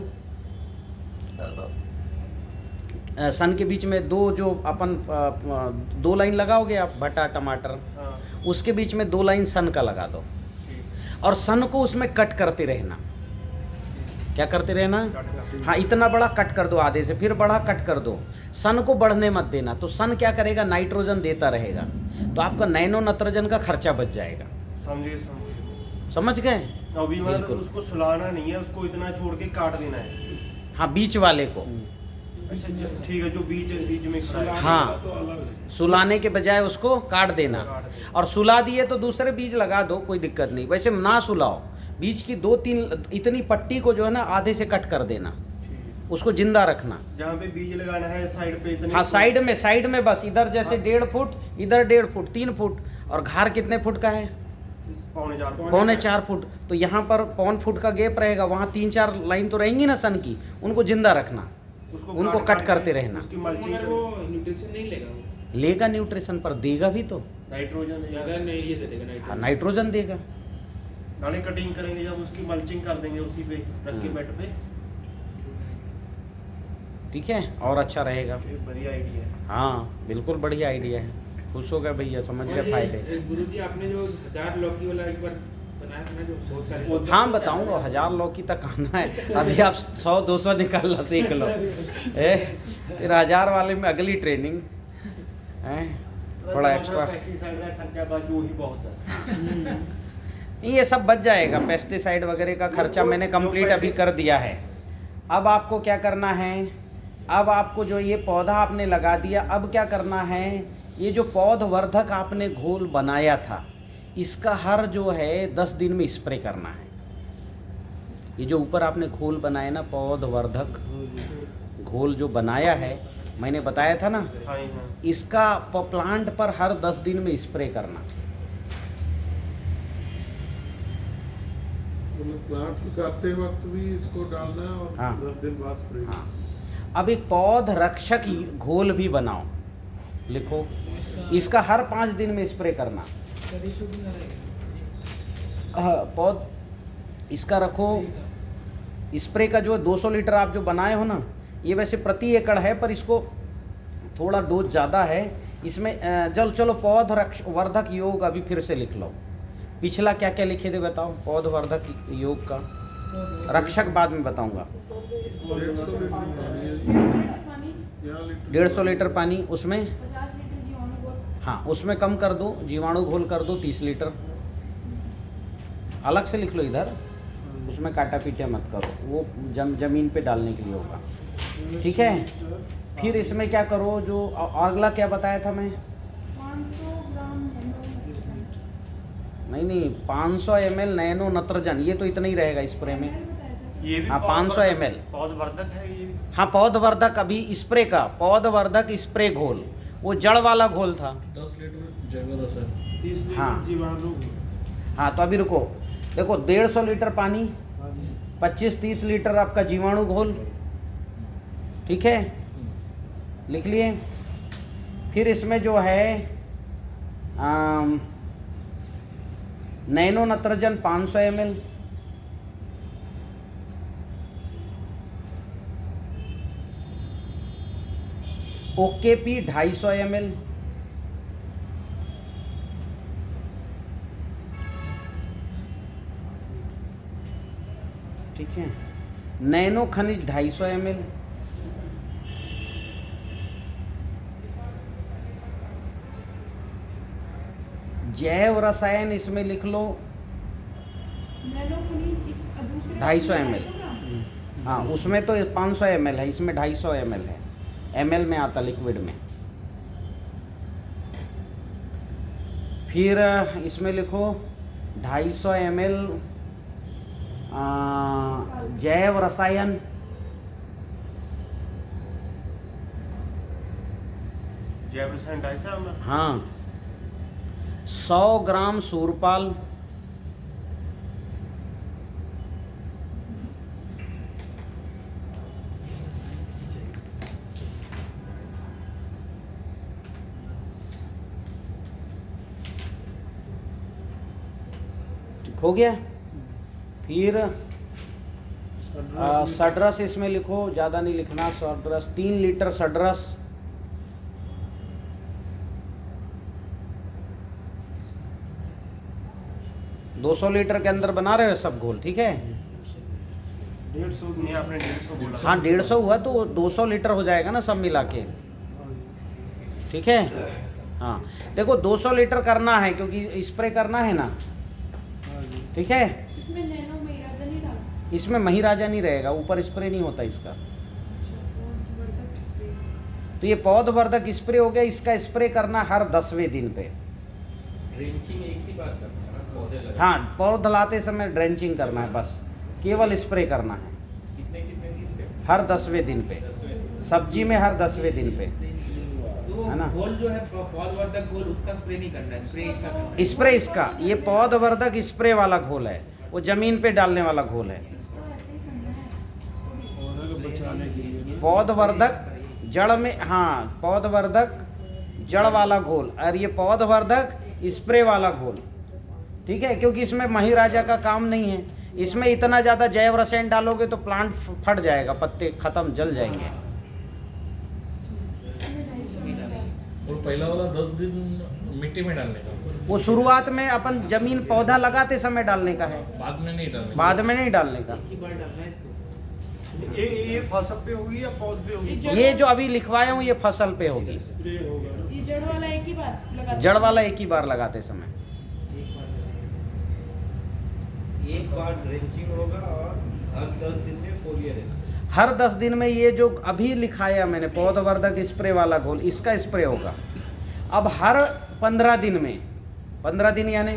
सन के बीच में 2 जो अपन 2 लाइन लगाओगे आप, भटा टमाटर, हाँ। उसके बीच में 2 लाइन सन का लगा दो और सन को उसमें कट करते रहना। क्या करते रहना? हाँ, इतना बड़ा कट कर दो आधे से, फिर बड़ा कट कर दो, सन को बढ़ने मत देना। तो सन क्या करेगा? नाइट्रोजन देता रहेगा, तो आपका नैनो नत्रजन का खर्चा बच जाएगा। समझिए समझ गए? अभी मतलब उसको सुलाना नहीं है, उसको इतना छोड़ के काट देना है। हाँ, बीच वाले को। अच्छा ठीक है, जो बीच में खड़ा है। हाँ, सुलाने के बजाय उसको काट देना, और सुला दिए तो दूसरे बीज लगा दो, कोई दिक्कत नहीं। वैसे ना सुलाओ, बीज की 2-3 इतनी पट्टी को जो है ना आधे से कट कर देना, उसको जिंदा रखना। जहाँ पे बीज लगाना है साइड पे इतने। हाँ, साइड में बस, इधर जैसे 1.5 फुट, इधर 1.5 फुट, 3 फुट। और घार कितने फुट का है? 4.25 फुट। तो यहाँ पर 1.25 फुट का गैप रहेगा, वहाँ 3-4 लाइन तो रहेंगी ना सन की, उनको जिंदा रखना, उनको कट करते रहना। मगर वो न्यूट्रिशन नहीं लेगा, वो लेगा न्यूट्रिशन, पर देगा भी तो नाइट्रोजन ज्यादा नहीं, ये दे देगा हाँ, नाइट्रोजन। नाइट्रोजन देगा। नाले कटिंग करेंगे जब उसकी मल्चिंग कर देंगे उसी पे रख के बेड पे। ठीक है, और अच्छा रहेगा। ये बढ़िया आइडिया है। हाँ, बिल्कुल बढ़िया आइडिया है। खुश हो गए भैया, समझ गए फायदे। गुरुजी आपने जो 1000 लौकी वाला एक बार बनाया था ना, जो बहुत सारे हाँ, बताऊंगा, 1000 लौकी तक आना है। अभी आप 100-200 निकालना सीख लो, फिर 1000 वाले में अगली ट्रेनिंग है, थोड़ा एक्स्ट्रा। पेस्टिसाइड का खर्चा बाकी वही बहुत है। ये सब बच जाएगा, पेस्टिसाइड वगैरह का खर्चा मैंने कंप्लीट अभी कर दिया है। अब आपको क्या करना है? अब आपको जो ये पौधा आपने लगा दिया, अब क्या करना है? ये जो पौधवर्धक आपने घोल बनाया था, इसका हर जो है 10 दिन में स्प्रे करना है। ये जो ऊपर आपने घोल बनाया ना, पौधवर्धक घोल जो बनाया है, मैंने बताया था ना, इसका प्लांट पर हर 10 दिन में स्प्रे करना। प्लांट लगाते वक्त भी इसको डालना है और हाँ। 10 दिन बाद स्प्रे। हाँ, अब एक पौध रक्षक घोल भी बनाओ, लिखो, इसका हर 5 दिन में स्प्रे करना। पौध इसका रखो, स्प्रे का जो है 200 लीटर आप जो बनाए हो ना, ये वैसे प्रति एकड़ है, पर इसको थोड़ा डोज ज़्यादा है इसमें। चलो पौधवर्धक योग अभी फिर से लिख लो। पिछला क्या क्या लिखे थे बताओ? पौधवर्धक योग का रक्षक बाद में बताऊंगा। 150 लीटर पानी, उसमें 50 लीटर जीवाणु घोल। हाँ, उसमें कम कर दो, जीवाणु घोल कर दो 30 लीटर। अलग से लिख लो इधर, उसमें काटा पीटा मत करो, वो जमीन पे डालने के लिए होगा। ठीक है, फिर इसमें क्या करो, जो अगला क्या बताया था मैं? 500 ग्राम नहीं 500 ml नैनो नत्रजन, ये तो इतना ही रहेगा स्प्रे में। ये भी हाँ, 500 ml पौधवर्धक है ये। हाँ, पौधवर्धक अभी स्प्रे का, पौधवर्धक स्प्रे घोल, वो जड़ वाला घोल था। 10 लीटर जैव रसायन, 30 लीटर हाँ। जीवाणु। हाँ, तो अभी रुको, देखो 150 लीटर पानी, 25-30 लीटर आपका जीवाणु घोल। ठीक है, लिख लिए। फिर इसमें जो है नैनो नत्रजन 500 ml, ओकेपी 250 ml, ठीक है, नैनो खनिज 250 ml, जैव रसायन इसमें लिख लो नैनो खनिज इस दूसरे 250 ml। हाँ, उसमें तो 500 ml है, इसमें 250 ml है, ml में आता लिक्विड में। फिर इसमें लिखो 250 ml जैव रसायन, जैव रसायन 250 ml। हाँ, 100 ग्राम सूरपाल, ठीक हो गया। फिर सडरस इसमें लिखो, ज़्यादा नहीं लिखना, सडरस 3 लीटर सडरस। 200 लीटर के अंदर बना रहे हो सब घोल, ठीक है। 150 नहीं, आपने 150 बोला। हाँ 150 हुआ तो 200 लीटर हो जाएगा ना सब मिला के, ठीक है। हाँ देखो 200 लीटर करना है क्योंकि स्प्रे करना है ना, ठीक है। इसमें नैनो महिराजा नहीं डाला? इसमें महिराजा नहीं रहेगा, ऊपर स्प्रे नहीं होता इसका। तो ये पौधवर्धक स्प्रे हो गया, इसका स्प्रे करना हर 10वें दिन पे। ड्रेंचिंग एक ही बार करना है ना, पौधे लगा हाँ पौध लाते समय ड्रेंचिंग करना है, बस केवल स्प्रे करना है कितने कितने दिन पे? हर 10वें दिन पे, 10वें दिन। सब्जी में हर 10वें दिन पे, तो है ना। घोल जो है पौधवर्धक घोल उसका स्प्रे नहीं करना है, स्प्रे इसका करना है। स्प्रे इसका, ये पौधवर्धक स्प्रे वाला घोल है, वो जमीन पे डालने वाला घोल है। इसको ऐसे ही करना है। पौधे को बचाने के लिए पौधवर्धक जड़ में, हाँ पौधवर्धक जड़ वाला घोल और ये पौधवर्धक स्प्रे वाला घोल, ठीक है। क्योंकि इसमें महिराजा का काम नहीं है, इसमें इतना ज़्यादा जैव रसायन डालोगे तो प्लांट फट जाएगा, पत्ते खत्म जल जाएंगे। और पहला वाला 10 दिन मिट्टी में डालने का, वो शुरुआत में अपन जमीन पौधा लगाते समय डालने का है, बाद में नहीं डालने का। बाद में नहीं डालने का। एक ही बार डालना है इसको। ये फसल पे होगी या पौध पे होगी? ये जो अभी लिखवाया हूँ ये फसल पे होगी, स्प्रे होगा ना। ये जड़ वाला एक ही बार लगाते जड़ वाला एक ही बार लगाते समय। एक बार ड्रेंचिंग होगा और हर 10 दिन में फोलियर स्प्रे। हर 10 दिन में ये जो अभी लिखाया मैंने पौधवर्धक स्प्रे वाला घोल, इसका स्प्रे होगा। अब हर 15 दिन में, 15 दिन यानी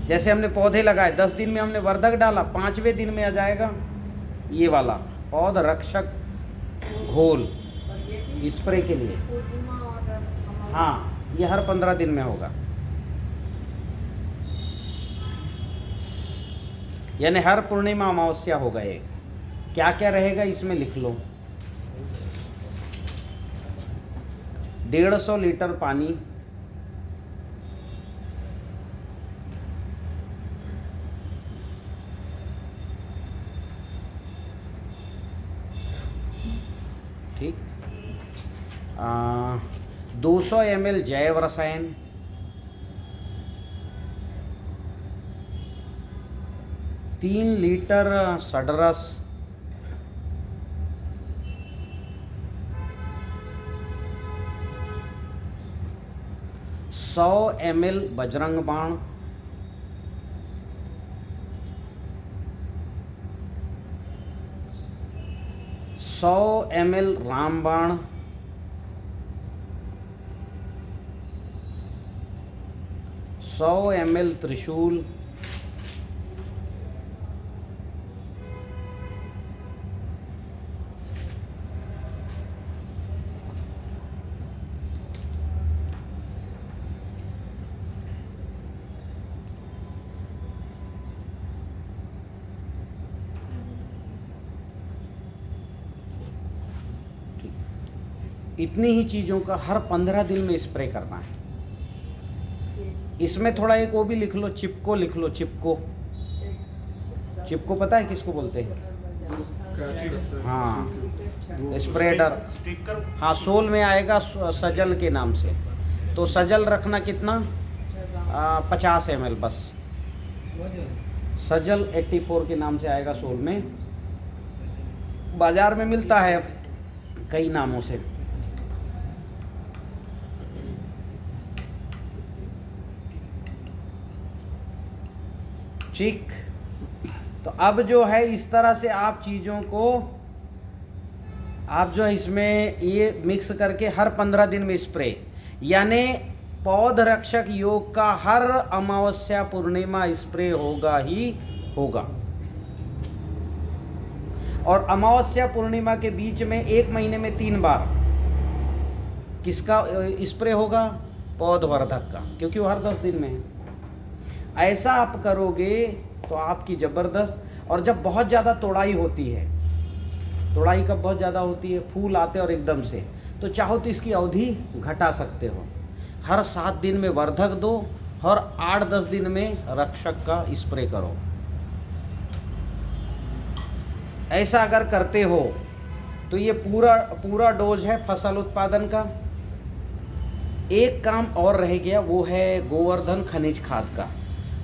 जैसे हमने पौधे लगाए 10 दिन में हमने वर्धक डाला, 5वें दिन में आ जाएगा ये वाला पौध रक्षक घोल स्प्रे के लिए। पूर्णिमा और अमावस्या। हाँ ये हर 15 दिन में होगा, यानी हर पूर्णिमा अमावस्या होगा। ये क्या क्या रहेगा इसमें लिख लो। 150 लीटर पानी, ठीक। 200 ml जैव रसायन, 3 लीटर सडरस, 100 ml बजरंग बाण, 100 ml रामबाण, 100 ml त्रिशूल, 1 इतनी ही चीज़ों का हर 15 दिन में स्प्रे करना है। इसमें थोड़ा एक वो भी लिख लो, चिपको लिख लो। चिपको, चिपको पता है किसको बोलते हैं? हाँ स्प्रेडर, स्टिकर। हाँ सोल में आएगा सजल के नाम से। तो सजल रखना कितना? 50 ml बस। सजल 84 के नाम से आएगा सोल में, बाजार में मिलता है कई नामों से। ठीक, तो अब जो है इस तरह से आप चीज़ों को आप जो है इसमें ये मिक्स करके हर 15 दिन में स्प्रे, यानी पौध रक्षक योग का हर अमावस्या पूर्णिमा स्प्रे होगा ही होगा। और अमावस्या पूर्णिमा के बीच में 1 महीने में 3 बार किसका स्प्रे होगा? पौधवर्धक का, क्योंकि वो हर 10 दिन में है। ऐसा आप करोगे तो आपकी ज़बरदस्त। और जब बहुत ज़्यादा तोड़ाई होती है, तोड़ाई कब बहुत ज़्यादा होती है? फूल आते और एकदम से, तो चाहो तो इसकी अवधि घटा सकते हो। हर 7 दिन में वर्धक दो और 8-10 दिन में रक्षक का स्प्रे करो। ऐसा अगर करते हो तो ये पूरा डोज है फसल उत्पादन का। एक काम और रह गया, वो है गोवर्धन खनिज खाद का।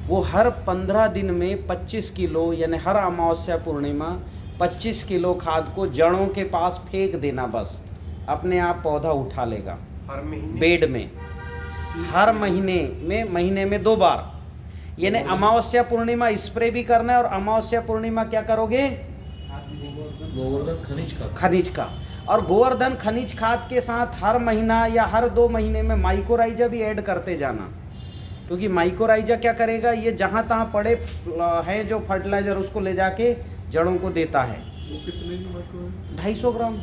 वो हर 15 दिन में 25 किलो, यानी हर अमावस्या पूर्णिमा 25 किलो खाद को जड़ों के पास फेंक देना, बस अपने आप पौधा उठा लेगा हर महीने बेड में। हर महीने में 2 बार, यानी अमावस्या पूर्णिमा स्प्रे भी करना है, और अमावस्या पूर्णिमा क्या करोगे? गोवर्धन खनिज का। और गोवर्धन खनिज खाद के साथ हर महीना या हर 2 महीने में माइकोराइजा भी ऐड करते जाना, क्योंकि माइकोराइजा क्या करेगा, ये जहाँ तहाँ पड़े हैं जो फर्टिलाइजर उसको ले जाके जड़ों को देता है। वो कितने की माइक्रो है? 250 ग्राम।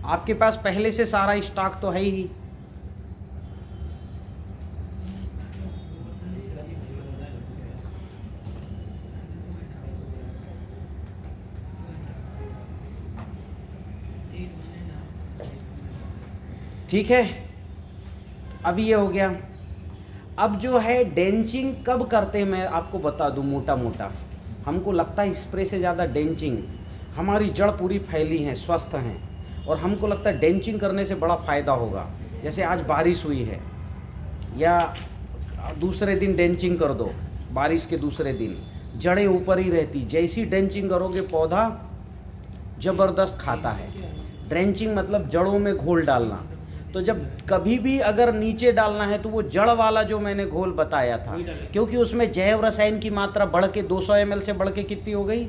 आपके पास पहले से सारा स्टॉक तो है ही। ठीक है, अब ये हो गया। अब जो है डेंचिंग कब करते हैं मैं आपको बता दूं मोटा मोटा। हमको लगता है स्प्रे से ज़्यादा डेंचिंग, हमारी जड़ पूरी फैली हैं, स्वस्थ हैं, और हमको लगता है डेंचिंग करने से बड़ा फ़ायदा होगा। जैसे आज बारिश हुई है, या दूसरे दिन डेंचिंग कर दो, बारिश के दूसरे दिन जड़ें ऊपर ही रहती। जैसी डेंचिंग करोगे पौधा ज़बरदस्त खाता है। ड्रेंचिंग मतलब जड़ों में घोल डालना। तो जब कभी भी अगर नीचे डालना है तो वो जड़ वाला जो मैंने घोल बताया था, क्योंकि उसमें जैव रसायन की मात्रा बढ़ के 200 ml से बढ़ के कितनी हो गई?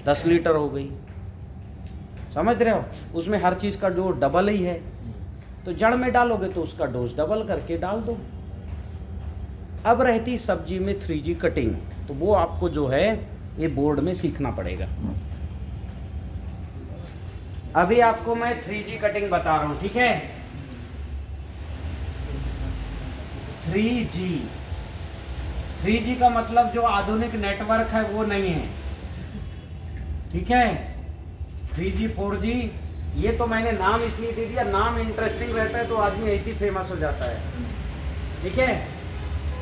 10 लीटर हो गई। समझ रहे हो? उसमें हर चीज़ का डोज डबल ही है। तो जड़ में डालोगे तो उसका डोज डबल करके डाल दो। अब रहती सब्जी में 3G कटिंग, तो वो आपको जो है ये बोर्ड में सीखना पड़ेगा। अभी आपको मैं 3G कटिंग बता रहा हूं, ठीक है? 3G का मतलब जो आधुनिक नेटवर्क है वो नहीं है, ठीक है? 3G 4G ये तो मैंने नाम इसलिए दे दिया, नाम इंटरेस्टिंग रहता है तो आदमी ऐसी फेमस हो जाता है, ठीक है?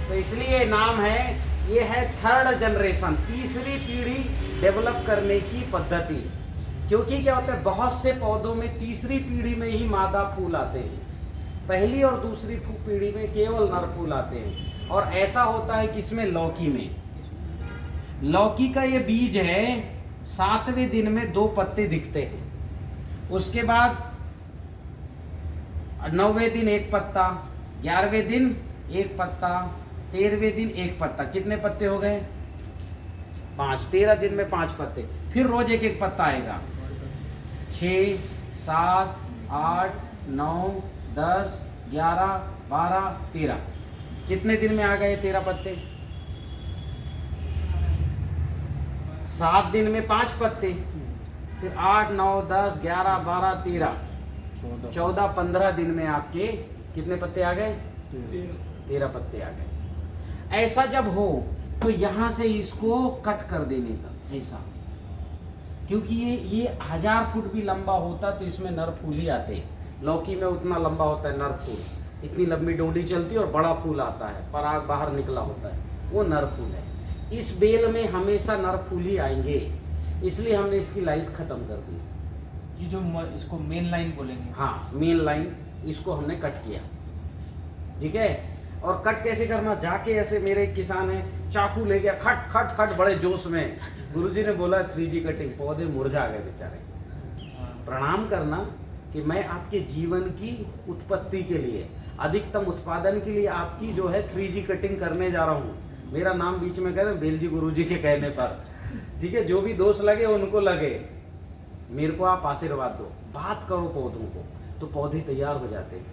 तो इसलिए नाम है, ये है 3rd जनरेशन, तीसरी पीढ़ी डेवलप करने की पद्धति। क्योंकि क्या होता है, बहुत से पौधों में तीसरी पीढ़ी में ही मादा फूल आते हैं, पहली और दूसरी पीढ़ी में केवल नर फूल आते हैं। और ऐसा होता है कि इसमें लौकी का ये बीज है, 7वें दिन में 2 पत्ते दिखते हैं, उसके बाद 9वें दिन 1 पत्ता, 11वें दिन 1 पत्ता, 13वें दिन 1 पत्ता। कितने पत्ते हो गए? 5। 13 दिन में 5 पत्ते, फिर रोज 1-1 पत्ता आएगा। 6, 7, 8, 9, 10, 11, 12, 13। कितने दिन में आ गए 13 पत्ते? 7 दिन में 5 पत्ते, फिर 8, 9, 10, 11, 12, 13, 14, 15 दिन में आपके कितने पत्ते आ गए? 13 पत्ते आ गए। ऐसा जब हो तो यहाँ से इसको कट कर देने का, ऐसा, क्योंकि ये 1000 फुट भी लंबा होता तो इसमें नर फूल ही आते। लौकी में उतना लंबा होता है नर फूल, इतनी लंबी डोडी चलती है और बड़ा फूल आता है, पराग बाहर निकला होता है, वो नर फूल है। इस बेल में हमेशा नर फूल ही आएंगे, इसलिए हमने इसकी लाइफ खत्म कर दी। ये जो इसको मेन लाइन बोलेंगे, हाँ, मेन लाइन, इसको हमने कट किया, ठीक है? और कट कैसे करना, जाके ऐसे, मेरे एक किसान है, चाकू ले गया, खट खट खट बड़े जोश में, गुरुजी ने बोला 3G कटिंग, पौधे मुरझा गए बेचारे। प्रणाम करना कि मैं आपके जीवन की उत्पत्ति के लिए, अधिकतम उत्पादन के लिए आपकी जो है 3G कटिंग करने जा रहा हूँ। मेरा नाम बीच में कह रहे बेलजी गुरुजी के कहने पर, ठीक है? जो भी दोष लगे उनको लगे, मेरे को आप आशीर्वाद दो, बात करो पौधों को, तो पौधे तैयार हो जाते हैं,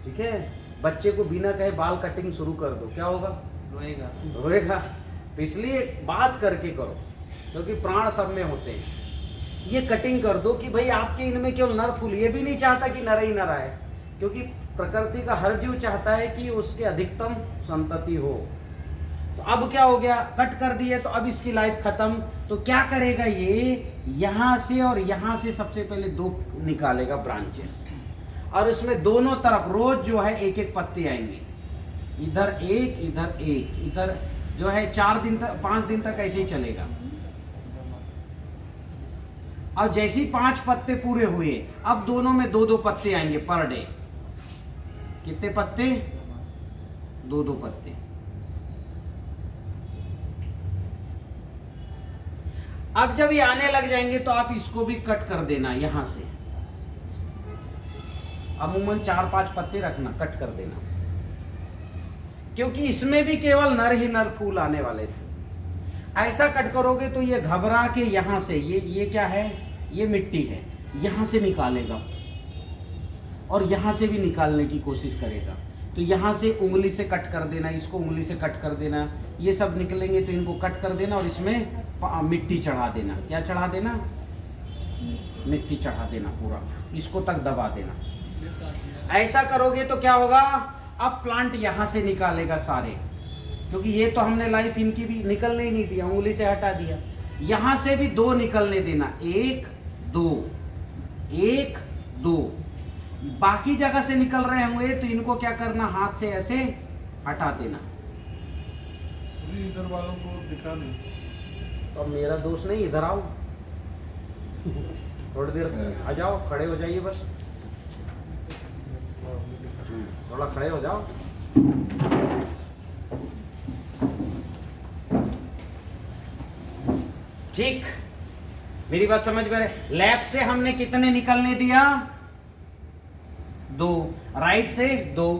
ठीक है? बच्चे को बिना कहे बाल कटिंग शुरू कर दो, क्या होगा? रोएगा। तो इसलिए बात करके करो, क्योंकि प्राण सब में होते हैं। ये कटिंग कर दो कि भाई आपके इनमें केवल नर फूल, ये भी नहीं चाहता कि नर ही नर आए, क्योंकि प्रकृति का हर जीव चाहता है कि उसके अधिकतम संतति हो। तो अब क्या हो गया, कट कर दिए, तो अब इसकी लाइफ खत्म। तो क्या करेगा ये, यहाँ से और यहाँ से सबसे पहले 2 निकालेगा ब्रांचेस, और इसमें दोनों तरफ रोज जो है 1-1 पत्ते आएंगे, इधर 1, इधर 1, इधर जो है 4 दिन तक, 5 दिन तक ऐसे ही चलेगा। अब जैसे ही 5 पत्ते पूरे हुए, अब दोनों में 2-2 पत्ते आएंगे पर डे, कितने पत्ते? 2-2 पत्ते। अब जब ये आने लग जाएंगे तो आप इसको भी कट कर देना यहां से, अमूमन 4-5 पत्ते रखना, कट कर देना, क्योंकि इसमें भी केवल नर ही नर फूल आने वाले थे। ऐसा कट करोगे तो ये घबरा के यहां से, ये क्या है, ये मिट्टी है, यहां से निकालेगा और यहां से भी निकालने की कोशिश करेगा। तो यहां से उंगली से कट कर देना, इसको उंगली से कट कर देना, ये सब निकलेंगे तो इनको कट कर देना और इसमें मिट्टी चढ़ा देना। क्या चढ़ा देना? मिट्टी चढ़ा देना, पूरा इसको तक दबा देना। ऐसा करोगे तो क्या होगा, अब प्लांट यहां से निकालेगा सारे, क्योंकि ये तो हमने लाइफ इनकी भी निकलने ही नहीं दिया, उंगली से हटा दिया। यहां से भी 2 निकलने देना, 1 2 1 2। बाकी जगह से निकल रहे होंगे तो इनको क्या करना, हाथ से ऐसे हटा देना। इधर वालों को दिखा नहीं। तो मेरा दोस्त नहीं, इधर आओ, थोड़ी देर आ जाओ, खड़े हो जाइए बस, थोड़ा खड़े हो जाओ। ठीक, मेरी बात समझ में रहे? लेफ्ट से हमने कितने निकलने दिया? 2, राइट से 2।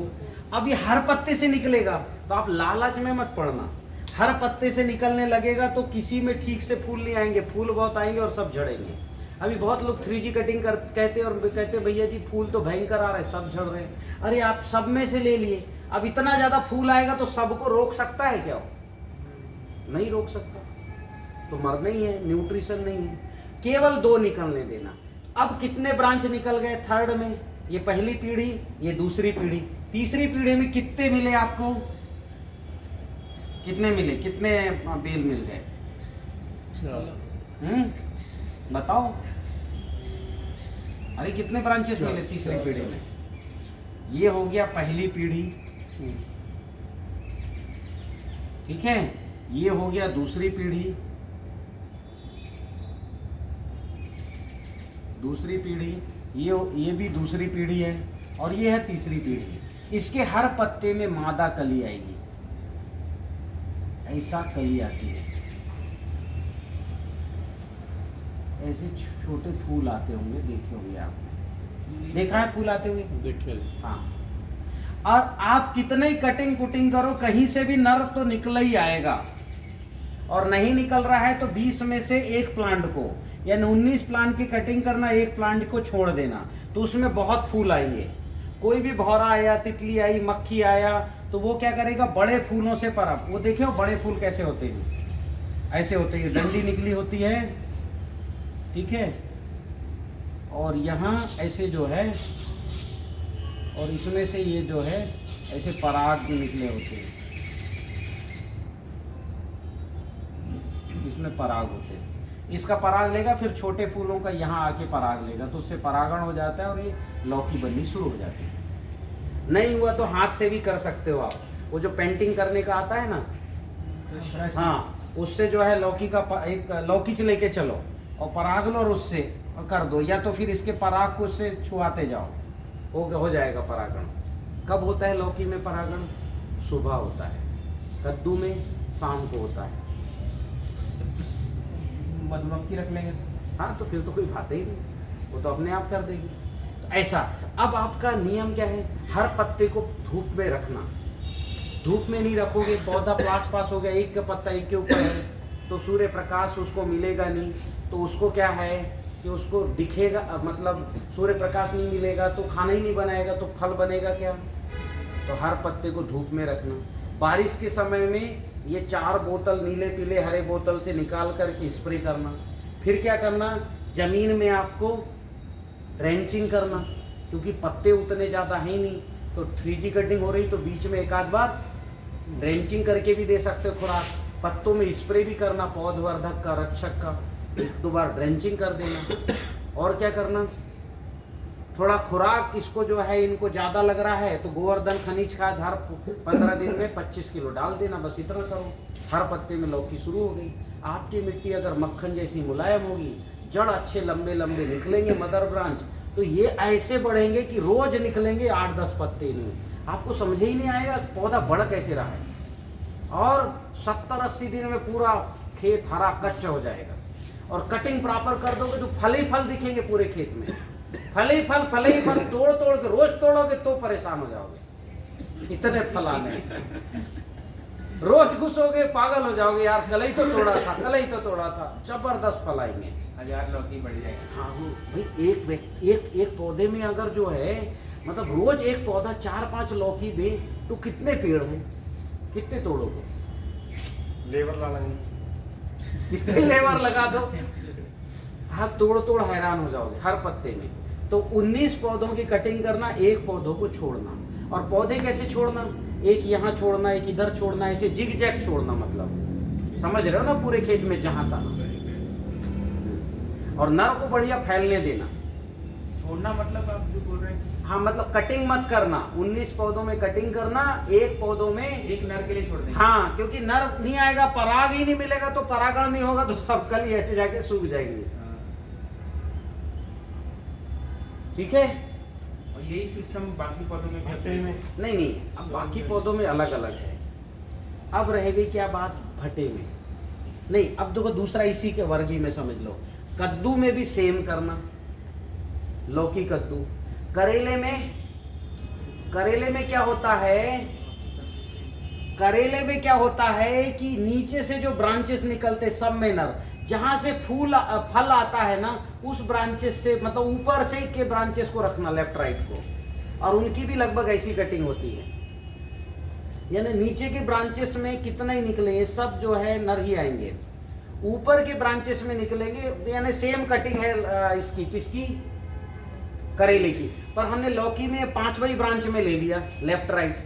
अब ये हर पत्ते से निकलेगा तो आप लालच में मत पड़ना। हर पत्ते से निकलने लगेगा तो किसी में ठीक से फूल नहीं आएंगे, फूल बहुत आएंगे और सब झड़ेंगे। अभी बहुत लोग 3G कटिंग कहते और कहते भैया जी फूल तो भयंकर आ रहे हैं, सब झड़ रहे हैं। अरे आप सब में से ले लिए, अब इतना ज्यादा फूल आएगा तो सबको रोक सकता है क्या? नहीं रोक सकता, तो मरना ही है, न्यूट्रिशन नहीं है। केवल 2 निकलने देना। अब कितने ब्रांच निकल गए? थर्ड में ये पहली पीढ़ी, ये दूसरी पीढ़ी, तीसरी पीढ़ी में कितने मिले आपको? कितने मिले, कितने बेल मिल गए? बताओ। अरे कितने ब्रांचेस मिले तीसरी पीढ़ी में? ये हो गया पहली पीढ़ी, ठीक है। ये हो गया दूसरी पीढ़ी, दूसरी पीढ़ी, ये भी दूसरी पीढ़ी है, और ये है तीसरी पीढ़ी। इसके हर पत्ते में मादा कली आएगी, ऐसा कली आती है, ऐसे छोटे फूल आते होंगे, देखे होंगे आपने, देखा है फूल आते हुए? देखे। हाँ। और आप कितने ही कटिंग कुटिंग करो, कहीं से भी नर तो निकल ही आएगा, और नहीं निकल रहा है तो 20 में से एक प्लांट को, यानी 19 प्लांट की कटिंग करना, एक प्लांट को छोड़ देना, तो उसमें बहुत फूल आएंगे। कोई भी भौरा आया, तितली आई, मक्खी आया, तो वो क्या करेगा, बड़े फूलों से परब, वो देखो बड़े फूल कैसे होते हैं, ऐसे होते हैं, डंडी निकली होती है, ठीक है, और यहाँ ऐसे जो है, और इसमें से ये जो है ऐसे पराग भी निकले होते हैं, इसमें पराग होते हैं। इसका पराग लेगा, फिर छोटे फूलों का यहाँ आके पराग लेगा, तो उससे परागण हो जाता है और ये लौकी बननी शुरू हो जाती है। नहीं हुआ तो हाथ से भी कर सकते हो आप, वो जो पेंटिंग करने का आता है ना, हाँ, उससे जो है लौकी का एक लौकी लेके चलो और पराग लो और उससे कर दो, या तो फिर इसके पराग को उससे छुआते जाओ, हो जाएगा परागण। कब होता है लौकी में परागण? सुबह होता है, कद्दू में शाम को होता है। मधुमक्खी रख लेंगे, हाँ, तो फिर तो कोई बात ही नहीं, वो तो अपने आप कर देगी। तो ऐसा, अब आपका नियम क्या है, हर पत्ते को धूप में रखना। धूप में नहीं रखोगे, पौधा पास हो गया, एक का पत्ता एक के ऊपर है, तो सूर्य प्रकाश उसको मिलेगा नहीं, तो उसको क्या है कि उसको दिखेगा, मतलब सूर्य प्रकाश नहीं मिलेगा तो खाना ही नहीं बनाएगा, तो फल बनेगा क्या? तो हर पत्ते को धूप में रखना। बारिश के समय में ये 4 बोतल नीले पीले हरे बोतल से निकाल करके स्प्रे करना। फिर क्या करना, जमीन में आपको ड्रेंचिंग करना, क्योंकि पत्ते उतने ज़्यादा हैं नहीं, तो 3G कटिंग हो रही तो बीच में एक आध बार ड्रेंचिंग करके भी दे सकते हो खुराक। पत्तों में स्प्रे भी करना, पौधवर्धक का, रक्षक का, 1-2 बार ड्रेंचिंग कर देना। और क्या करना, थोड़ा खुराक इसको जो है, इनको ज़्यादा लग रहा है तो गोवर्धन खनिज खाद हर 15 दिन में 25 किलो डाल देना, बस इतना करो। हर पत्ते में लौकी शुरू हो गई। आपकी मिट्टी अगर मक्खन जैसी मुलायम होगी, जड़ अच्छे लंबे लंबे निकलेंगे, मदर ब्रांच, तो ये ऐसे बढ़ेंगे कि रोज निकलेंगे 8-10 पत्ते इनमें, आपको समझ ही नहीं आएगा पौधा बढ़ कैसे रहा है। और 70-80 दिन में पूरा खेत हरा कच्चा हो जाएगा। और कटिंग प्रॉपर कर दोगे तो फल ही फल दिखेंगे पूरे खेत में, फल ही फल तोड़ तोड़ के रोज तोड़ोगे तो परेशान हो जाओगे, इतने फल आने। रोज घुसोगे पागल हो जाओगे, यार कल ही तो तोड़ा था, जबरदस्त फल आएंगे, 1000 लौकी बढ़ जाएगी। हाँ वो भाई एक पौधे में अगर जो है मतलब रोज एक पौधा 4-5 लौकी दे तो कितने पेड़ हैं, कितने तोड़ोगे, लेबर ला लेंगे, कितने लेबर लगा दो, आप तोड़ हैरान हो जाओगे हर पत्ते में। तो 19 पौधों की कटिंग करना, एक पौधों को छोड़ना। और पौधे कैसे छोड़ना, एक यहाँ छोड़ना, एक इधर छोड़ना, ऐसे जिग जैग छोड़ना, मतलब समझ रहे हो ना, पूरे खेत में जहां तक। और नर को बढ़िया फैलने देना। छोड़ना मतलब आप जो बोल रहे हैं, हाँ मतलब कटिंग मत करना, 19 पौधों में कटिंग करना, एक पौधों में एक नर के लिए छोड़ देंगे। हाँ, क्योंकि नर नहीं आएगा, पराग ही नहीं मिलेगा, तो परागण नहीं होगा तो सब कली ऐसे जाके सूख जाएंगे। ठीक है, और यही सिस्टम बाकी पौधों में भी नहीं, अब बाकी पौधों में अलग अलग है। अब रह गई क्या बात भट्टे में, नहीं अब देखो दूसरा इसी के वर्गी में समझ लो। कद्दू में भी सेम करना, लौकी कद्दू। करेले में क्या होता है, करेले में क्या होता है कि नीचे से जो ब्रांचेस निकलते सब में नर, जहां से फल आता है ना, उस ब्रांचेस से मतलब ऊपर से के ब्रांचेस को रखना लेफ्ट राइट को, और उनकी भी लगभग ऐसी कटिंग होती है। यानी नीचे के ब्रांचेस में कितना ही निकलेंगे, सब जो है नर ही आएंगे। ऊपर के ब्रांचेस में निकलेंगे, यानी सेम कटिंग है इसकी, किसकी, करेले की। पर हमने लौकी में 5वां ब्रांच में ले लिया लेफ्ट राइट,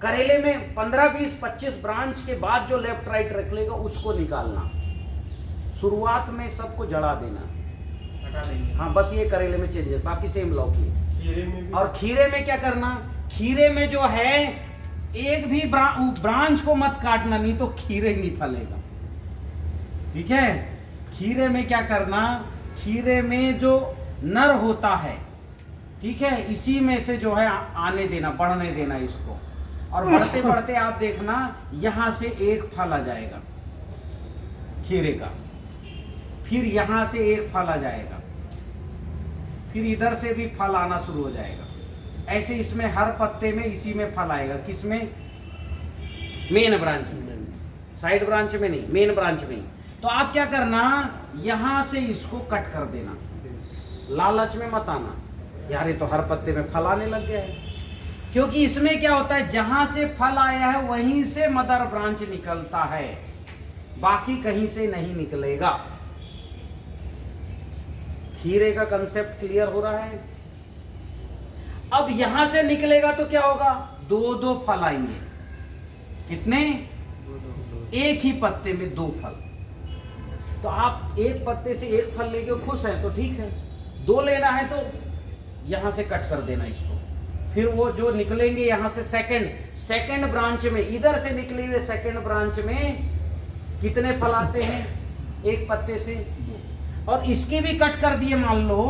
करेले में 15, 20, 25 ब्रांच के बाद जो लेफ्ट राइट रख लेगा उसको निकालना। शुरुआत में सबको जड़ा देना, हटा देंगे। हाँ बस ये करेले में चेंजेस, बाकी सेम लौकी। खीरे में भी, और खीरे में क्या करना, खीरे में जो है एक भी ब्रांच को मत काटना, नहीं तो खीरे नहीं फलेगा। ठीक है, खीरे में क्या करना, खीरे में जो नर होता है, ठीक है, इसी में से जो है आने देना, बढ़ने देना इसको। और बढ़ते बढ़ते आप देखना यहां से एक फल आ जाएगा खीरे का, फिर यहां से एक फल आ जाएगा, फिर इधर से भी फल आना शुरू हो जाएगा। ऐसे इसमें हर पत्ते में इसी में फल आएगा, किसमें, मेन ब्रांच में, साइड ब्रांच में नहीं, मेन ब्रांच में। तो आप क्या करना, यहां से इसको कट कर देना, लालच में मत आना यार ये तो हर पत्ते में फल आने लग गया है, क्योंकि इसमें क्या होता है, जहां से फल आया है वहीं से मदर ब्रांच निकलता है, बाकी कहीं से नहीं निकलेगा। खीरे का कंसेप्ट क्लियर हो रहा है। अब यहां से निकलेगा तो क्या होगा, 2-2 फल आएंगे। कितने, एक ही पत्ते में 2 फल। तो आप एक पत्ते से एक फल लेके खुश हैं तो ठीक है, 2 लेना है तो यहां से कट कर देना इसको। फिर वो जो निकलेंगे यहां से सेकंड ब्रांच में, इधर से निकले हुए सेकंड ब्रांच में कितने फल आते हैं, एक पत्ते से 2। और इसके भी कट कर दिए मान लो,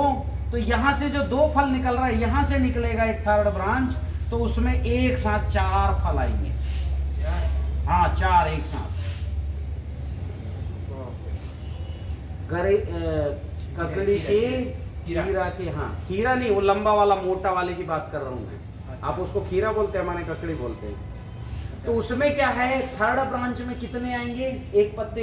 तो यहां से जो 2 फल निकल रहा है, यहां से निकलेगा एक थर्ड ब्रांच, तो उसमें एक साथ 4 फल आएंगे। हाँ 4 एक साथ। ककड़ी के, खीरा के, हाँ खीरा नहीं, वो लंबा वाला मोटा वाले की बात कर रहा हूं मैं। आप उसको खीरा बोलते हैं, हमारे ककड़ी बोलते हैं। तो उसमें क्या है, थर्ड ब्रांच में कितने आएंगे, एक पत्ते